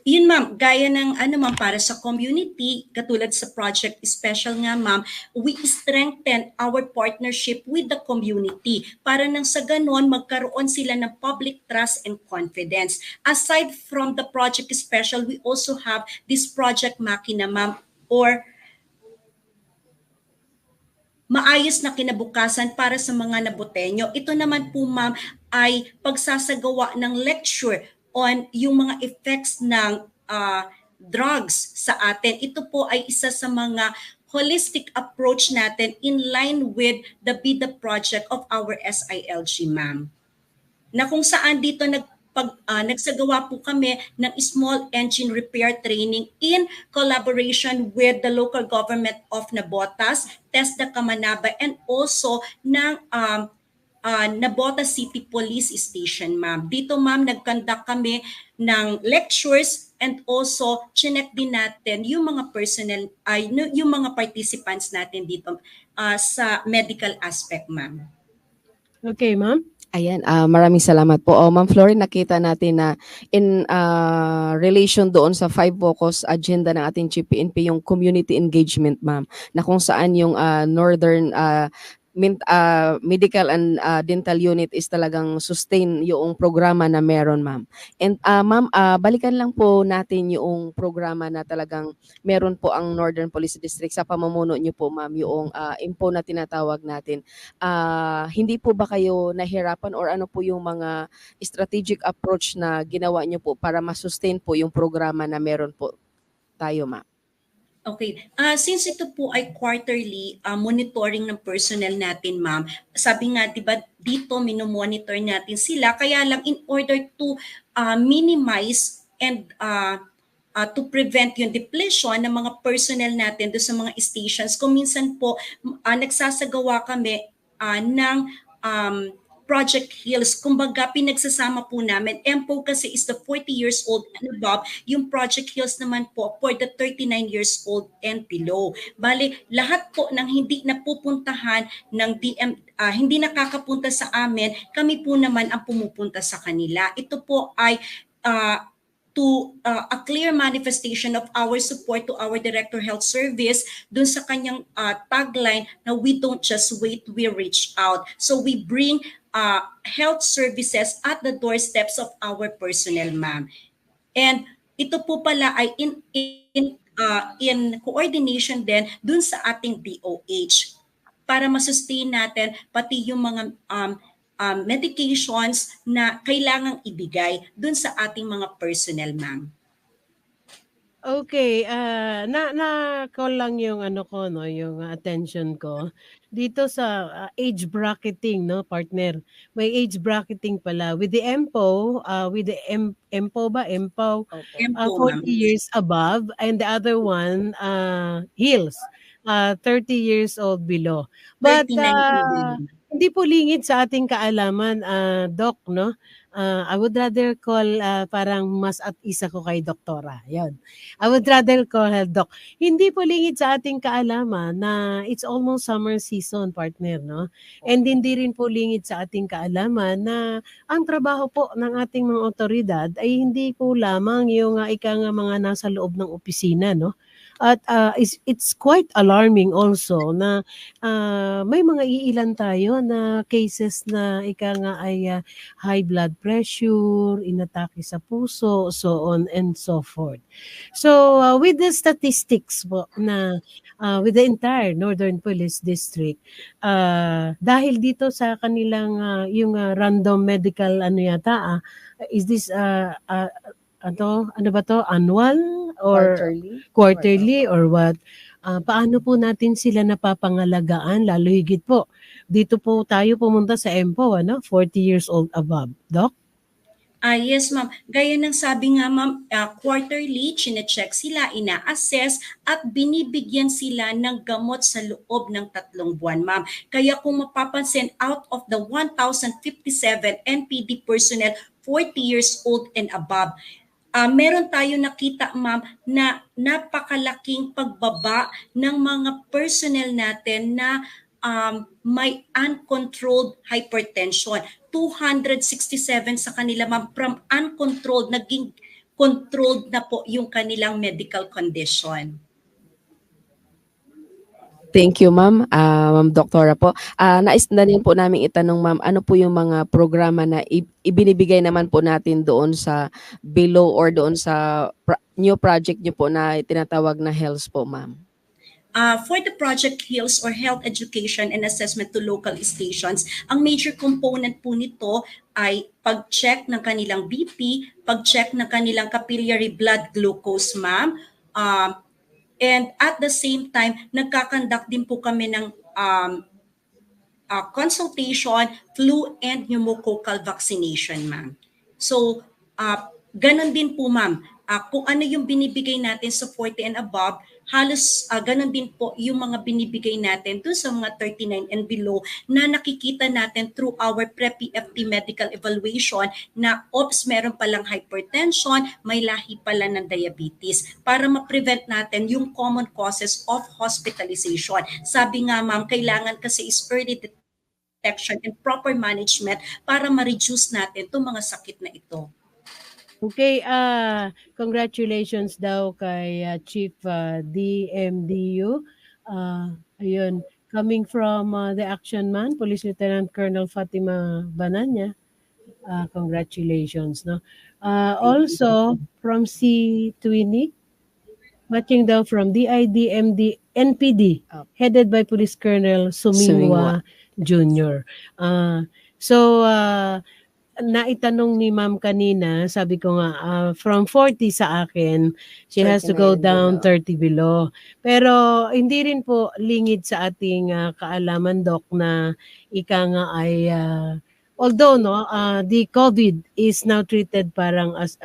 Yun, ma'am, gaya ng ma'am, para sa community, katulad sa Project Special nga, ma'am, we strengthen our partnership with the community para nang sa ganon magkaroon sila ng public trust and confidence. Aside from the Project Special, we also have this Project Makina, ma'am, or maayos na kinabukasan para sa mga nabotenyo. Ito naman po ma'am ay pagsasagawa ng lecture on yung mga effects ng drugs sa atin. Ito po ay isa sa mga holistic approach natin in line with the BIDA project of our SILG, ma'am. Na kung saan dito nagsagawa po kami ng small engine repair training in collaboration with the local government of Nabotas, TESDA Kamanaba, and also ng Nabotas City Police Station, ma'am. Dito, ma'am, nag-conduct kami ng lectures and also chinek din natin yung mga personnel, yung mga participants natin dito sa medical aspect, ma'am. Okay, ma'am. Ayan, maraming salamat po. Ma'am Florin, nakita natin na in relation doon sa 5 focus agenda ng ating GPNP, yung community engagement, ma'am, na kung saan yung Northern Medical and Dental Unit is talagang sustain yung programa na meron, ma'am. And ma'am, balikan lang po natin yung programa na talagang meron po ang Northern Police District sa pamumuno niyo po, ma'am, yung IMPO na tinatawag natin. Hindi po ba kayo nahirapan or ano po yung mga strategic approach na ginawa niyo po para ma-sustain po yung programa na meron po tayo, ma'am? Okay. Since ito po ay quarterly monitoring ng personnel natin, ma'am, sabi nga, di ba, dito minomonitor natin sila, kaya lang in order to minimize and to prevent yung depletion ng mga personnel natin doon sa mga stations, kung minsan po nagsasagawa kami ng Project Hills. Kumbaga, pinagsasama po namin. MPO kasi is the 40 years old and above. Yung Project Hills naman po for the 39 years old and below. Bali, lahat po ng hindi napupuntahan ng hindi nakakapunta sa amin, kami po naman ang pumupunta sa kanila. Ito po ay a clear manifestation of our support to our Director Health Service dun sa kanyang tagline na we don't just wait, we reach out. So we bring health services at the doorsteps of our personnel, ma'am. And ito po pala ay in coordination din dun sa ating DOH para masustain natin pati yung mga medications na kailangang ibigay dun sa ating mga personnel, ma'am. Okay, na-call lang yung ano ko, no, yung attention ko dito sa age bracketing, no, partner. May age bracketing pala with the MPO, with the MPO ba? MPO, 40 years above, and the other one Hills, 30 years old below. But hindi po lingid sa ating kaalaman, Doc, no? I would rather call parang mas at isa ko kay doktora. Yan. I would rather call her doc. Hindi po lingid sa ating kaalaman na it's almost summer season, partner, no? And hindi rin po lingid sa ating kaalaman na ang trabaho po ng ating mga otoridad ay hindi po lamang yung mga nasa loob ng opisina, no? At it's quite alarming also na may mga iilan tayo na cases na ay high blood pressure, inatake sa puso, so on and so forth. So with the statistics po na with the entire Northern Police District, dahil dito sa kanilang yung random medical is this ano ba to, annual or quarterly or what? Paano po natin sila napapangalagaan, lalo higit po dito po tayo pumunta sa MPO, 40 years old above, Doc? Yes, ma'am. Gaya ng sabi nga, ma'am, quarterly, chinecheck sila, ina-assess, at binibigyan sila ng gamot sa loob ng 3 buwan, ma'am. Kaya kung mapapansin, out of the 1,057 NPD personnel 40 years old and above, meron tayo nakita, ma'am, na napakalaking pagbaba ng mga personnel natin na may uncontrolled hypertension. 267 sa kanila, ma'am, from uncontrolled, naging controlled na po yung kanilang medical condition. Thank you, ma'am. Ma'am Doktora po. Nais na din po namin itanong, ma'am, ano po yung mga programa na ibinibigay naman po natin doon sa below or doon sa new project nyo po na tinatawag na health po, ma'am? For the Project HEALS or Health Education and Assessment to Local Stations, ang major component po nito ay pag-check ng kanilang BP, pag-check ng kanilang capillary blood glucose, ma'am. And at the same time, nagkakandak din po kami ng consultation, flu and pneumococcal vaccination, ma'am. So, ganun din po, ma'am. Kung ano yung binibigay natin sa 40 and above, halos ganun din po yung mga binibigay natin dun sa mga 39 and below na nakikita natin through our pre-PFT medical evaluation na meron palang hypertension, may lahi pala ng diabetes para ma-prevent natin yung common causes of hospitalization. Sabi nga, ma'am, kailangan kasi is early detection and proper management para ma-reduce natin itong mga sakit na ito. Okay, congratulations daw kay Chief DMDU. Ayun, coming from the action man, Police Lieutenant Colonel Fatima Bananya. Congratulations, no? Also from C. Twinig, matching daw from DIDMD NPD, headed by Police Colonel Sumingwa Jr. Naitanong ni ma'am kanina, sabi ko nga, from 40 sa akin, she has to go down 30 below. Pero hindi rin po lingid sa ating kaalaman, Doc, na ika nga ay, although the COVID is now treated parang as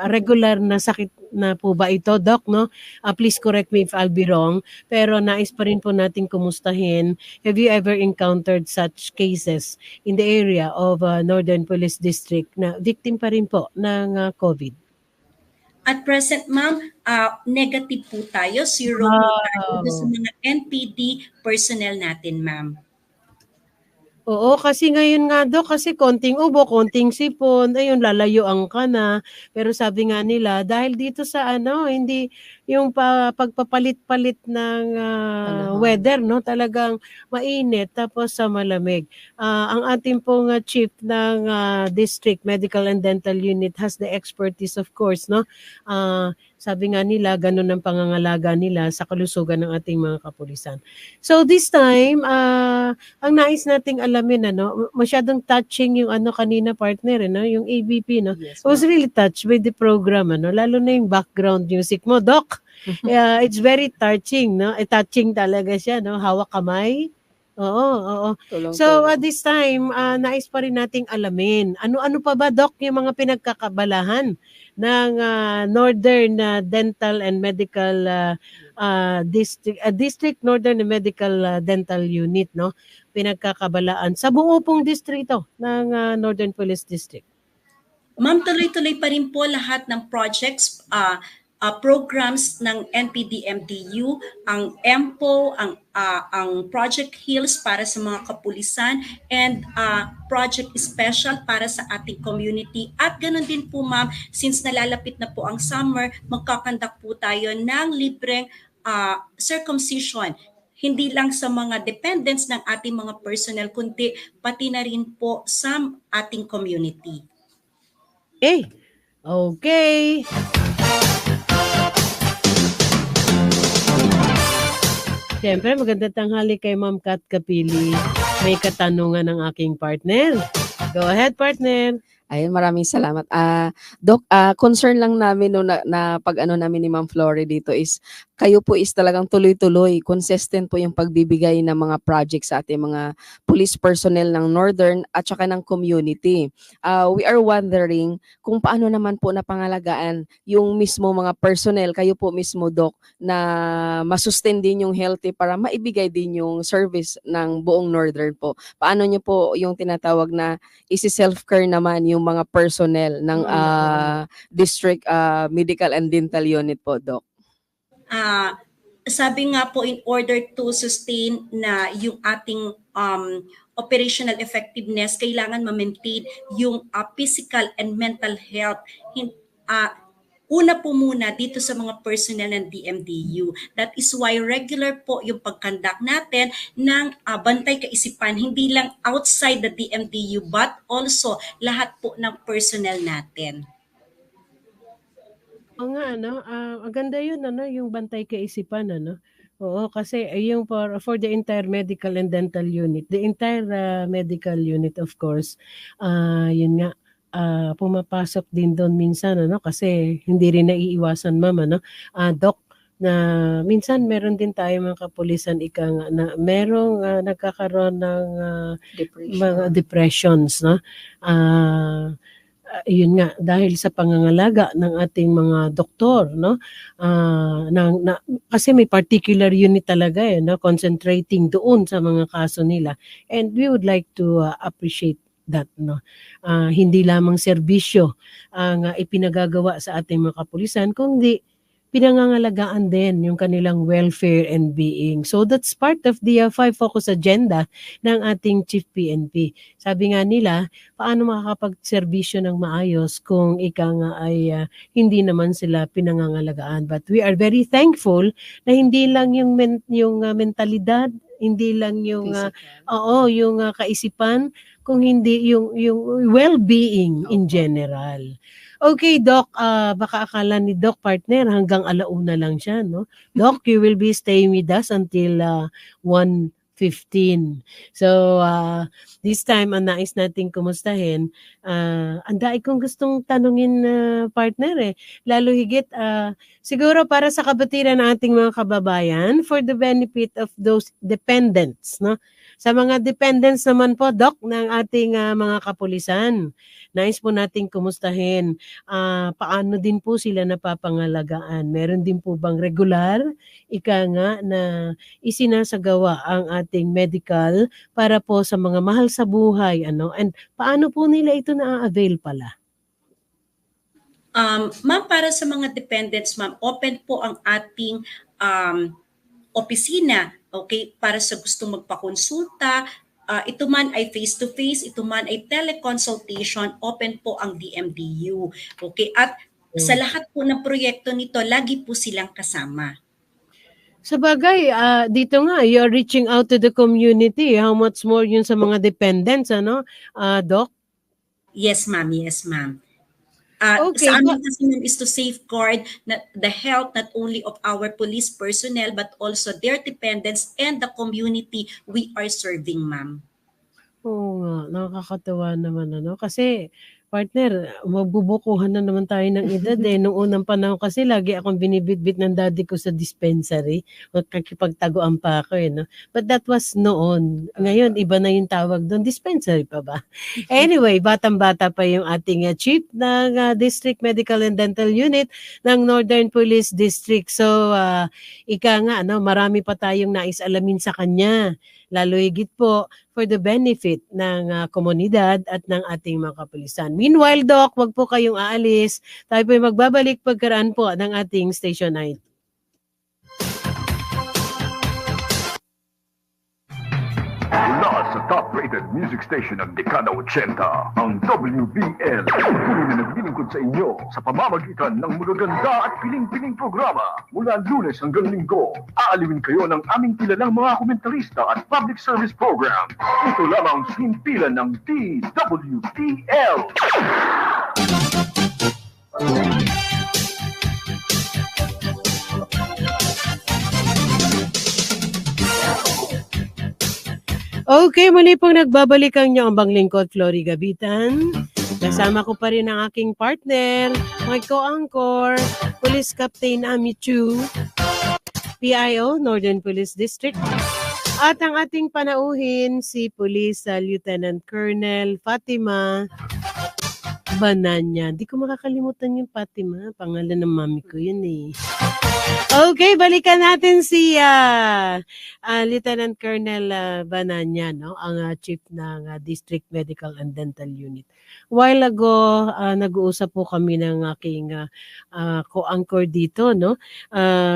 regular na sakit na po ba ito, Doc, no? Please correct me if I'll be wrong. Pero nais pa rin po natin kumustahin. Have you ever encountered such cases in the area of Northern Police District na victim pa rin po ng COVID? At present, ma'am, negative po tayo. Zero po tayo sa mga NPD personnel natin, ma'am. Oo, kasi ngayon nga, Dok, kasi konting ubo, konting sipon, ayun, lalayuan ka na. Pero sabi nga nila, dahil dito sa hindi yung pagpapalit-palit ng weather, no, talagang mainit tapos sa malamig. Ang ating pong chief ng District Medical and Dental Unit has the expertise, of course, no. Sabi nga nila, ganun ang pangangalaga nila sa kalusugan ng ating mga kapulisan. So this time, ang nais nating alamin, masyadong touching yung kanina partner, yung ABP, no? Yes, I was really touched with the program, lalo na yung background music mo, Doc. It's very touching, no? Touching talaga siya, no? Hawak kamay. Oo. So at this time, nais pa rin nating alamin. Ano pa ba, Doc, yung mga pinagkakabalahan ng Northern Dental and Medical District Northern and Medical Dental Unit, no? Pinagkakabalaan sa buo pong distrito ng Northern Police District. Ma'am, tuloy-tuloy pa rin po lahat ng projects, programs ng NPD-MDU, ang EMPO, ang Project HEALS para sa mga kapulisan, and Project Special para sa ating community. At ganoon din po, ma'am, since nalalapit na po ang summer, magkakandak po tayo ng libreng circumcision. Hindi lang sa mga dependents ng ating mga personnel, kundi pati na rin po sa ating community. Okay. Siyempre, magandang tanghali kay Ma'am Kat Kapili. May katanungan ng aking partner. Go ahead, partner. Ayun, maraming salamat. Doc, concern lang namin na pag namin ni Ma'am Flory dito is kayo po is talagang tuloy-tuloy, consistent po yung pagbibigay ng mga projects sa ating mga police personnel ng Northern at saka ng community. We are wondering kung paano naman po napangalagaan yung mismo mga personnel, kayo po mismo, Doc, na masustain din yung healthy para maibigay din yung service ng buong Northern po. Paano nyo po yung tinatawag na isi-self-care naman yung mga personnel ng District Medical and Dental Unit po, Doc? Sabi nga po, in order to sustain na yung ating operational effectiveness, kailangan ma-maintain yung physical and mental health. Una po muna dito sa mga personnel ng DMDU. That is why regular po yung pagkandak natin ng bantay kaisipan, hindi lang outside the DMDU but also lahat po ng personnel natin. O nga, ang ganda yun, yung bantay kaisipan, Oo, kasi yung for the entire medical and dental unit, the entire medical unit of course, yun nga, pumapasok din doon minsan kasi hindi rin naiiwasan ma'am Doc, na minsan meron din tayo mga kapulisan na merong nagkakaroon ng mga depressions yun nga dahil sa pangangalaga ng ating mga doktor kasi may particular unit talaga concentrating doon sa mga kaso nila, and we would like to appreciate that hindi lamang serbisyo ang ipinagagawa sa ating mga kapulisan, kundi pinangangalagaan din yung kanilang welfare and being. So that's part of the 5 focus agenda ng ating Chief PNP. Sabi nga nila, paano makakapag-serbisyo ng maayos kung ay hindi naman sila pinangangalagaan. But we are very thankful na hindi lang yung mentalidad, hindi lang yung yung kaisipan, kung hindi yung well-being in general. Okay, Doc, baka akala ni Doc partner hanggang 1:00 lang siya, no? Doc, you will be staying with us until 1:15. So, this time, ang nais nating kumustahin, ang dai kong gustong tanungin partner lalo higit, siguro para sa kabutiran ng ating mga kababayan, for the benefit of those dependents, no? Sa mga dependents naman po, Doc, ng ating mga kapulisan, nais po nating kumustahin. Paano din po sila napapangalagaan? Meron din po bang regular, na isinasagawa ang ating medical para po sa mga mahal sa buhay? And paano po nila ito na-avail pala? Ma'am, para sa mga dependents, ma'am, open po ang ating opisina, okay, para sa gustong magpakonsulta. Ito man ay face-to-face, ito man ay teleconsultation, open po ang DMDU. Okay, at sa lahat po ng proyekto nito, lagi po silang kasama. Sa bagay, dito nga, you're reaching out to the community. How much more yun sa mga dependents, Doc? Yes, ma'am. Yes, ma'am. Okay, sa amin kasi ma'am is to safeguard the health not only of our police personnel but also their dependents and the community we are serving, ma'am. Oo nga, nakakatawa naman kasi partner, magbubukuhan na naman tayo ng edad Noong unang panahon kasi lagi akong binibitbit ng daddy ko sa dispensary. Magkakipagtaguan pa ako no? But that was noon. Ngayon, iba na yung tawag doon. Dispensary pa ba? Anyway, batang-bata pa yung ating chief ng District Medical and Dental Unit ng Northern Police District. So, marami pa tayong nais alamin sa kanya. Lalo higit po for the benefit ng komunidad at ng ating mga kapulisan. Meanwhile, Doc, wag po kayong aalis. Tayo po magbabalik pagkaraan po ng ating Station 9. Mula sa top-rated music station ng Dekada 80, ang WBL. Tuloy na naglilingkod sa inyo sa pamamagitan ng magaganda at piling-piling programa. Mula Lunes hanggang Linggo, aaliwin kayo ng aming kilalang mga komentarista at public service program. Ito lamang himpilan ng DWTL. Okay, muli pong nagbabalik ang inyong ambang lingkod, Flory Gabitan. Kasama ko pa rin ang aking partner, my co-anchor, Police Captain Ami Chu, PIO, Northern Police District. At ang ating panauhin, si Police Lieutenant Colonel Fatima Bananya. Di ko makakalimutan yung Fatima. Pangalan ng mami ko yun Okay, balikan natin si Lieutenant Colonel Bananya, ang chief ng District Medical and Dental Unit. While ago, nag-uusap po kami ng aking co-anchor dito,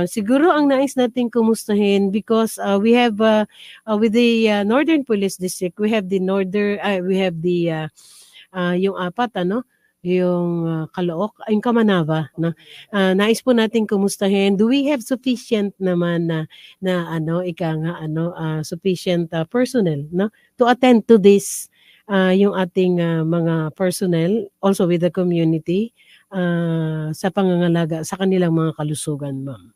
siguro ang nais nating kumustahin because we have with the Northern Police District, we have the yung apat, yung Calooc, yung Kamanava, nais po natin kumustahin. Do we have sufficient naman sufficient personnel, to attend to this, yung ating mga personnel, also with the community, sa pangangalaga sa kanilang mga kalusugan, ma'am?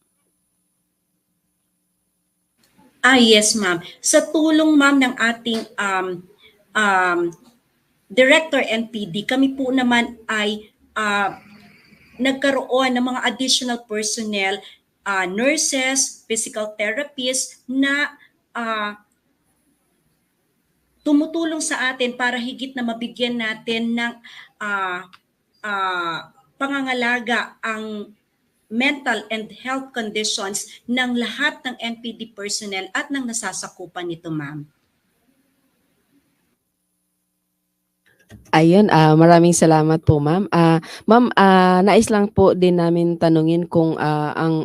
Yes, ma'am. Sa tulong, ma'am, ng ating Director NPD, kami po naman ay nagkaroon ng mga additional personnel, nurses, physical therapists na tumutulong sa atin para higit na mabigyan natin ng pangangalaga ang mental and health conditions ng lahat ng NPD personnel at ng nasasakupan nito, ma'am. Ayun, maraming salamat po, ma'am. Ma'am, nais lang po din namin tanungin kung ang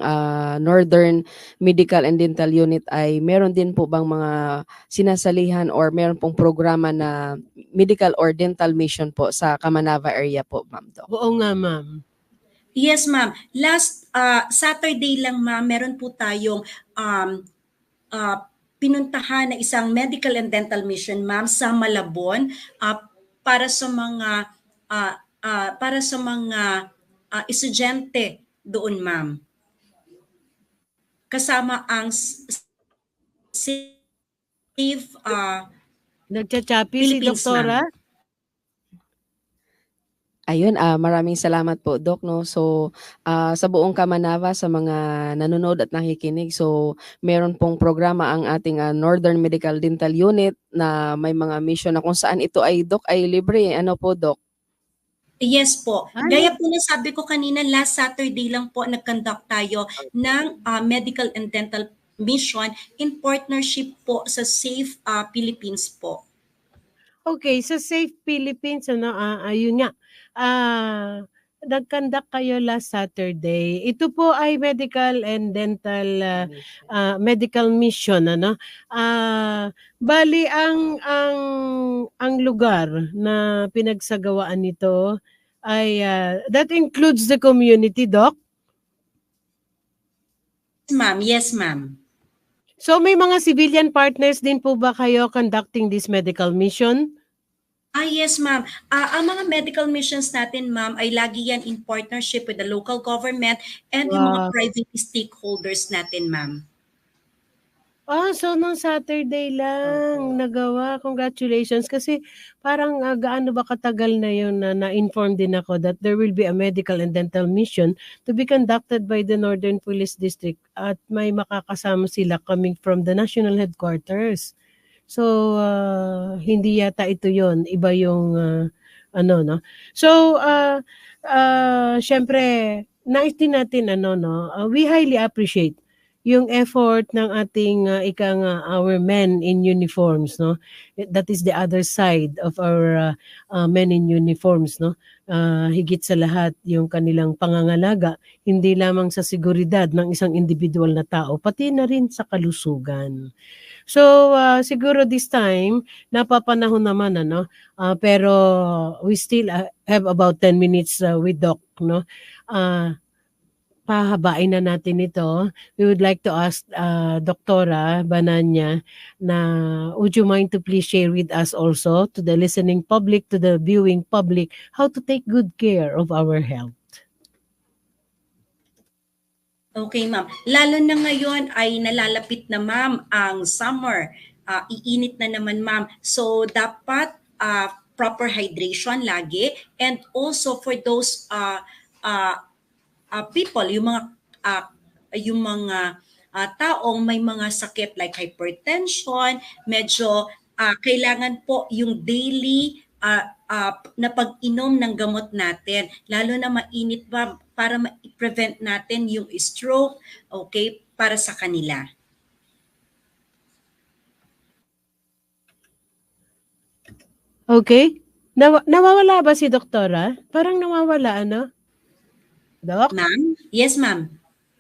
Northern Medical and Dental Unit ay meron din po bang mga sinasalihan or meron pong programa na medical or dental mission po sa Kamanava area po, ma'am? Oo nga, ma'am. Yes, ma'am. Last Saturday lang, ma'am, meron po tayong pinuntahan na isang medical and dental mission, ma'am, sa Malabon para sa mga estudyante doon, ma'am. Kasama ang safe Nagchachapi si Philippines, Doktora? ma'am. Ayun, maraming salamat po, Doc, no. So, sa buong Kamanava, sa mga nanonood at nakikinig, so meron pong programa ang ating Northern Medical Dental Unit na may mga mission na kung saan ito ay, Doc, ay libre. Ano po, Doc? Yes po. Gaya po na sabi ko kanina, last Saturday lang po nag-conduct tayo ng medical and dental mission in partnership po sa Safe Philippines po. Okay, sa Safe Philippines, ayun nga, nag-conduct kayo last Saturday. Ito po ay medical and dental medical mission, ano? Bali ang lugar na pinagsagawaan nito ay that includes the community, Doc? Ma'am, yes, ma'am. So may mga civilian partners din po ba kayo conducting this medical mission? Yes, ma'am. Ang mga medical missions natin, ma'am, ay lagi yan in partnership with the local government and yung mga private stakeholders natin, ma'am. So nung Saturday lang nagawa. Congratulations. Kasi parang gaano ba katagal na yun na na-inform din ako that there will be a medical and dental mission to be conducted by the Northern Police District at may makakasama sila coming from the national headquarters. So hindi yata ito yon, iba yung no. So syempre nais din natin we highly appreciate yung effort ng ating our men in uniforms, no. That is the other side of our men in uniforms, no. Higit sa lahat yung kanilang pangangalaga hindi lamang sa seguridad ng isang individual na tao pati na rin sa kalusugan. So siguro this time napapanahon naman pero we still have about 10 minutes with Doc, no. Pahabain na natin ito. We would like to ask Doktora Bananya na would you mind to please share with us also to the listening public, to the viewing public, how to take good care of our health? Okay, ma'am. Lalo na ngayon ay nalalapit na, ma'am, ang summer. Iinit na naman, ma'am. So, dapat proper hydration lagi. And also for those people, yung mga taong may mga sakit like hypertension, medyo kailangan po yung daily na pag-inom ng gamot natin, lalo na mainit ba, para ma-prevent natin yung stroke, okay, para sa kanila. Okay. Nawawala ba si Doktora? Parang nawawala, Doc? Ma'am? Yes, ma'am.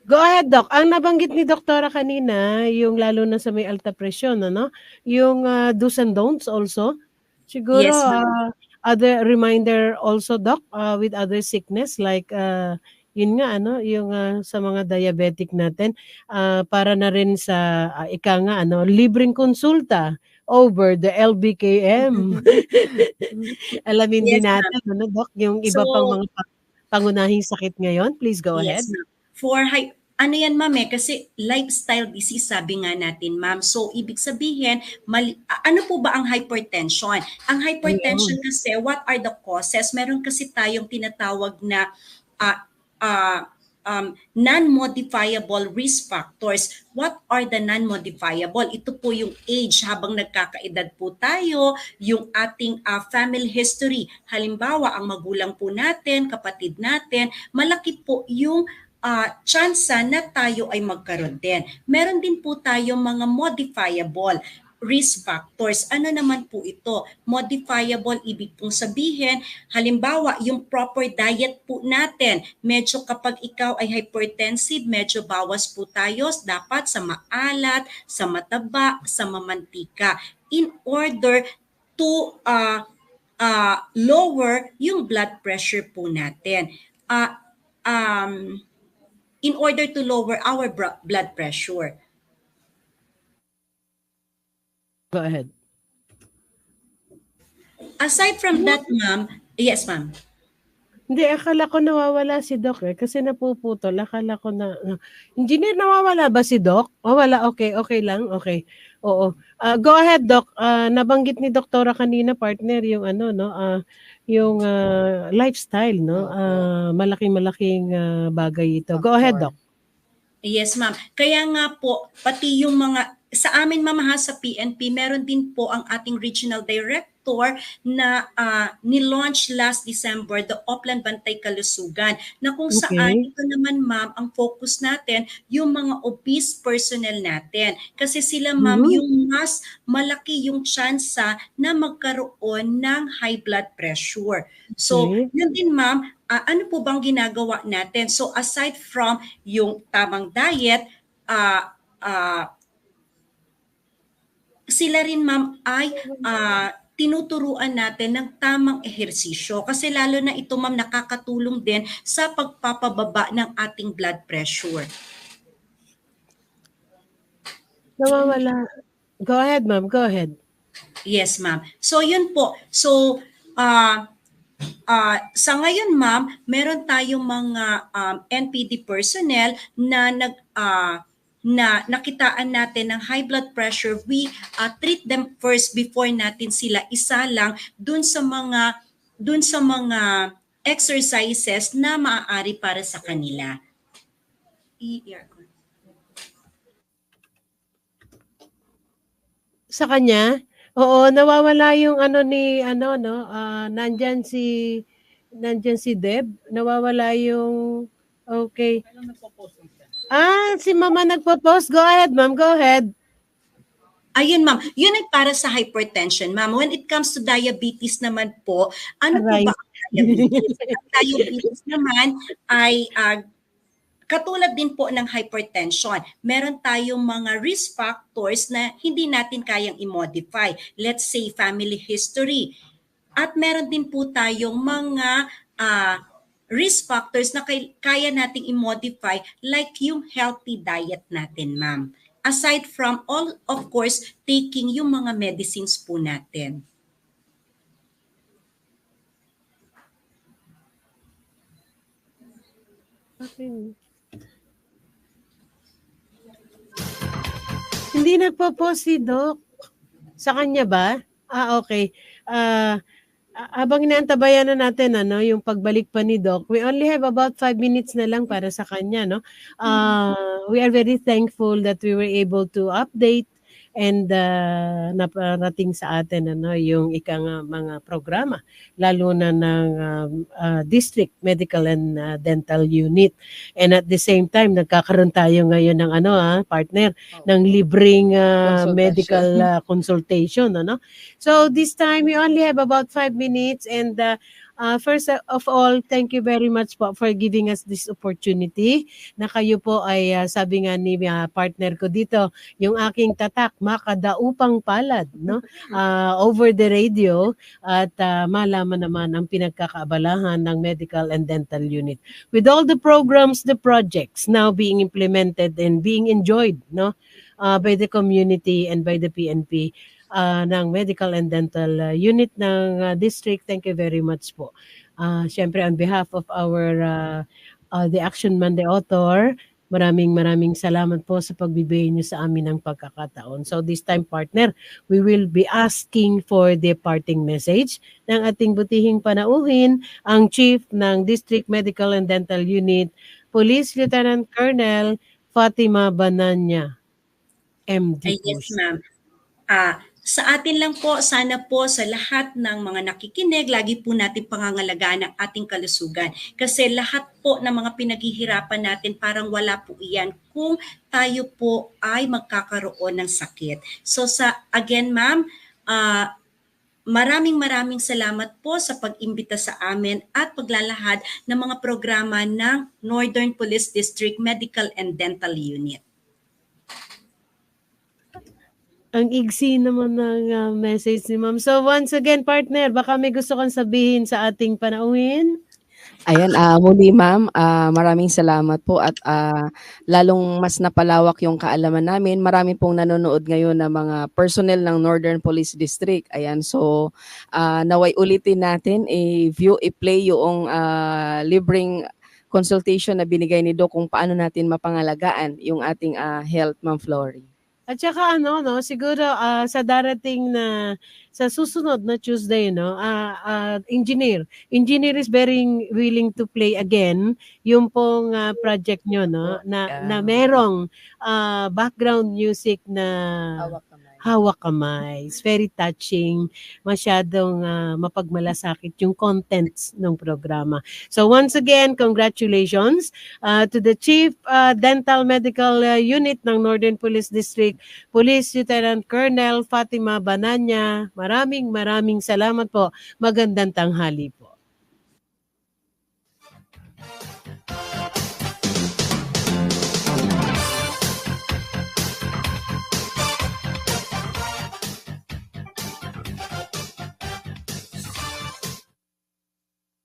Go ahead, Doc. Ang nabanggit ni Doktora kanina, yung lalo na sa may alta presyon, yung do's and don'ts also. Siguro, Yes, other reminder also, Doc, with other sickness like, yun nga, yung sa mga diabetic natin, para na rin sa, libreng konsulta over the LBKM. Alamin din natin, Doc, yung iba pang mga pangunahing sakit ngayon. Please go ahead. Yes, ma'am. ano yan ma'am kasi lifestyle disease sabi nga natin ma'am. So ibig sabihin, ano po ba ang hypertension? Ang hypertension kasi, what are the causes? Meron kasi tayong tinatawag na non-modifiable risk factors. What are the non-modifiable? Ito po yung age habang nagkakaedad po tayo, yung ating family history. Halimbawa, ang magulang po natin, kapatid natin, malaki po yung tsansa na tayo ay magkaroon din. Meron din po tayo mga modifiable risk factors. Ano naman po ito? Modifiable, ibig pong sabihin, halimbawa, yung proper diet po natin. Medyo kapag ikaw ay hypertensive, medyo bawas po tayo dapat sa maalat, sa mataba, sa mamantika in order to lower yung blood pressure po natin. In order to lower our blood pressure. Go ahead. Aside from that, ma'am, yes, ma'am. Hindi, akala ko nawawala si Doc kasi napuputol. Akala ko na, engineer, nawawala ba si Doc? Wala, okay lang, okay. Oo. Go ahead, Doc. Nabanggit ni Doktora kanina, partner, yung yung lifestyle, no? Malaking bagay ito. Go ahead, Doc. Yes, ma'am. Kaya nga po, pati yung mga, sa amin mamaha sa PNP, meron din po ang ating regional director na ni-launch last December, the Oplan Bantay Kalusugan, na kung saan ito naman ma'am, ang focus natin, yung mga obese personnel natin. Kasi sila ma'am, yung mas malaki yung tsansa na magkaroon ng high blood pressure. So, yun din ma'am, ano po bang ginagawa natin? So, aside from yung tamang diet, sila rin ma'am ay tinuturuan natin ng tamang ehersisyo kasi lalo na ito ma'am nakakatulong din sa pagpapababa ng ating blood pressure. Nawawala. Go ahead ma'am, go ahead. Yes ma'am. So yun po. So sa ngayon ma'am, meron tayong mga NPD personnel na nakitaan natin ng high blood pressure. We treat them first before natin sila isalang dun sa mga exercises na maaari para sa kanila. Sa kanya? Oo, nawawala yung nandyan si Deb, nawawala yung okay. Si Mama nagpo-post. Go ahead, ma'am. Go ahead. Ayun, ma'am. Yun ay para sa hypertension, ma'am. When it comes to diabetes naman po, ano po ba ang diabetes? Ang diabetes naman ay katulad din po ng hypertension. Meron tayong mga risk factors na hindi natin kayang i-modify. Let's say family history. At meron din po tayong mga risk factors na kaya nating i-modify like yung healthy diet natin, ma'am. Aside from all, of course, taking yung mga medicines po natin. Okay. Hindi nagpo-post si Doc. Sa kanya ba? Okay. Habang inaantabayan na natin yung pagbalik pa ni Doc, we only have about 5 minutes na lang para sa kanya, no? We are very thankful that we were able to update and naparating sa atin yung mga programa lalo na ng District Medical and Dental Unit. And at the same time nagkakaroon tayo ngayon ng partner ng libreng medical consultation, So this time we only have about 5 minutes and first of all, thank you very much po for giving us this opportunity na kayo po ay sabi nga ni partner ko dito, yung aking tatak, makadaupang palad, no? Over the radio at malaman naman ang pinagkakaabalahan ng Medical and Dental Unit. With all the programs, the projects now being implemented and being enjoyed, no? By the community and by the PNP. Ng Medical and Dental Unit ng district. Thank you very much po. Siyempre on behalf of our the Action Monday author, Maraming salamat po sa pagbibigay niyo sa amin ng pagkakataon. So this time, partner, we will be asking for the parting message ng ating butihing panauhin, ang Chief ng District Medical and Dental Unit, Police Lieutenant Colonel Fatima Bananya, MD. Yes, ma'am. Sa atin lang po, sana po sa lahat ng mga nakikinig, lagi po natin pangangalagaan ang ating kalusugan. Kasi lahat po ng mga pinaghihirapan natin, parang wala po iyan kung tayo po ay magkakaroon ng sakit. So again, ma'am, maraming salamat po sa pag-imbita sa amin at paglalahad ng mga programa ng Northern Police District Medical and Dental Unit. Ang igsi naman ng message ni Ma'am. So once again, partner, baka may gusto kang sabihin sa ating panauhin? Ayan, muli ma'am, maraming salamat po at lalong mas napalawak yung kaalaman namin. Marami pong nanonood ngayon na mga personnel ng Northern Police District. Ayan, so naway ulitin natin, i-view, i-play yung libreng consultation na binigay ni Doc kung paano natin mapangalagaan yung ating health, Ma'am Flory. At saka siguro sa darating na sa susunod na Tuesday, engineer is very willing to play again yung pong project nyo, na merong background music na hawak kamay. It's very touching, masyadong mapagmalasakit yung contents ng programa. So once again, congratulations to the Chief Dental Medical Unit ng Northern Police District, Police Lieutenant Colonel Fatima Bananya. Maraming salamat po. Magandang tanghali po.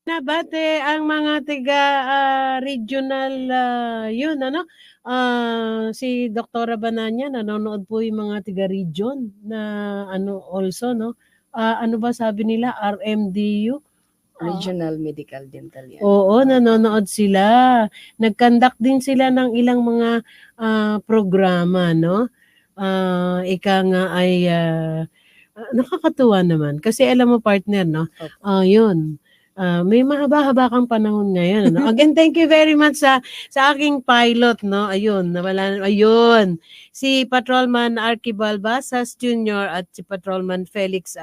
Nabate ang mga tiga regional si Dr. Bananya, nanonood po yung mga tiga region na also ano ba sabi nila, RMDU, Regional Medical Dental Unit. Oo, nanonood sila. Nag-conduct din sila ng ilang mga programa, ika nga ay nakakatuwa naman kasi alam mo, partner, yun. May mahaba-haba kang panahon ngayon. Again, thank you very much sa aking pilot, Ayun. Si Patrolman Archibald Basas Jr. at si Patrolman Felix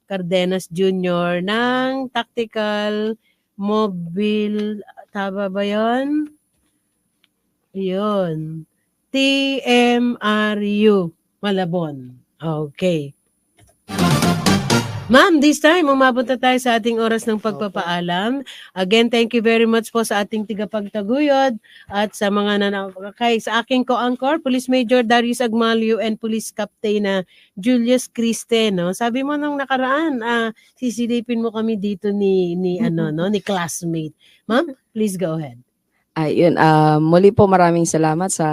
Cardenas Jr. ng Tactical Mobile, tama ba yun? Yun. TMRU, Malabon. Okay. Ma'am, this time, umabot na tayo sa ating oras ng pagpapaalam. Again, thank you very much po sa ating tigapagtaguyod at sa mga sa aking co-anchor, Police Major Darius Agmalio and Police Captain Julius Criste. Sabi mo nung nakaraan, sisilipin mo kami dito ni classmate. Ma'am, please go ahead. Ayun, muli po maraming salamat sa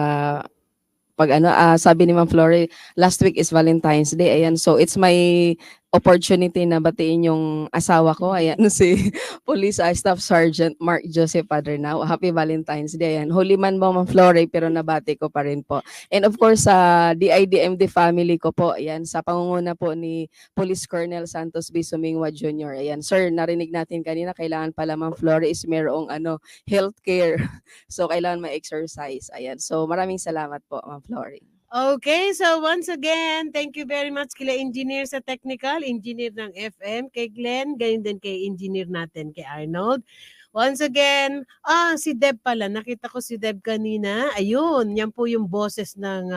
sabi ni Ma'am Flory, last week is Valentine's Day. Ayan, so it's my opportunity na batiin yung asawa ko. Ayan, si Police Staff Sergeant Mark Joseph Padernao. Happy Valentine's Day. Ayan, huli man mo, Ma'am Flory, pero nabati ko pa rin po. And of course, sa DIDMD family ko po, ayan, sa pangunguna po ni Police Colonel Santos B. Sumingwa Jr. Ayan, sir, narinig natin kanina, kailangan pala, Ma'am Flory, is mayroong healthcare. So, kailangan ma-exercise. Ayan, so maraming salamat po, Ma'am Flory. Okay, so once again, thank you very much kila engineer sa technical, engineer ng FM, kay Glenn, gayon din kay engineer natin, kay Arnold. Once again, si Deb pala, nakita ko si Deb kanina. Ayun, yan po yung boses ng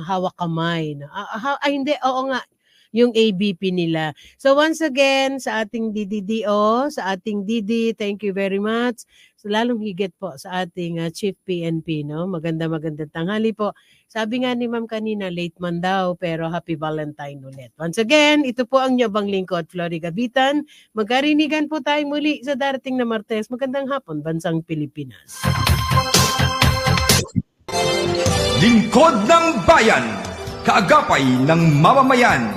hawak kamay. Hindi, oo nga, yung ABP nila. So once again, sa ating DDDO, sa ating DD, thank you very much. So lalong higit po sa ating Chief PNP, Magandang tanghali po. Sabi nga ni Ma'am kanina, late man daw, pero happy Valentine ulit. Once again, ito po ang nyabang lingkod, Flory Gabitan. Magkarinigan po tayo muli sa darating na Martes. Magandang hapon, Bansang Pilipinas. Lingkod ng Bayan, kaagapay ng mamamayan.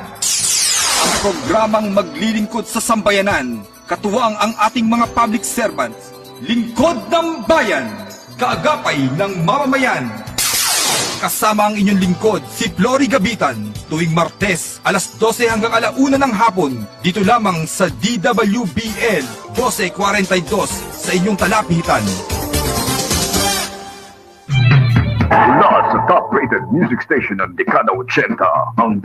Ang programang maglilingkod sa sambayanan, katuwang ang ating mga public servants. Lingkod ng Bayan, kaagapay ng mamamayan. Kasama ang inyong lingkod, si Flory Gabitan, tuwing Martes, alas 12 hanggang alauna ng hapon, dito lamang sa DWBL 1242 sa inyong talapitan. Mula sa top-rated music station ng Dekada 80, ang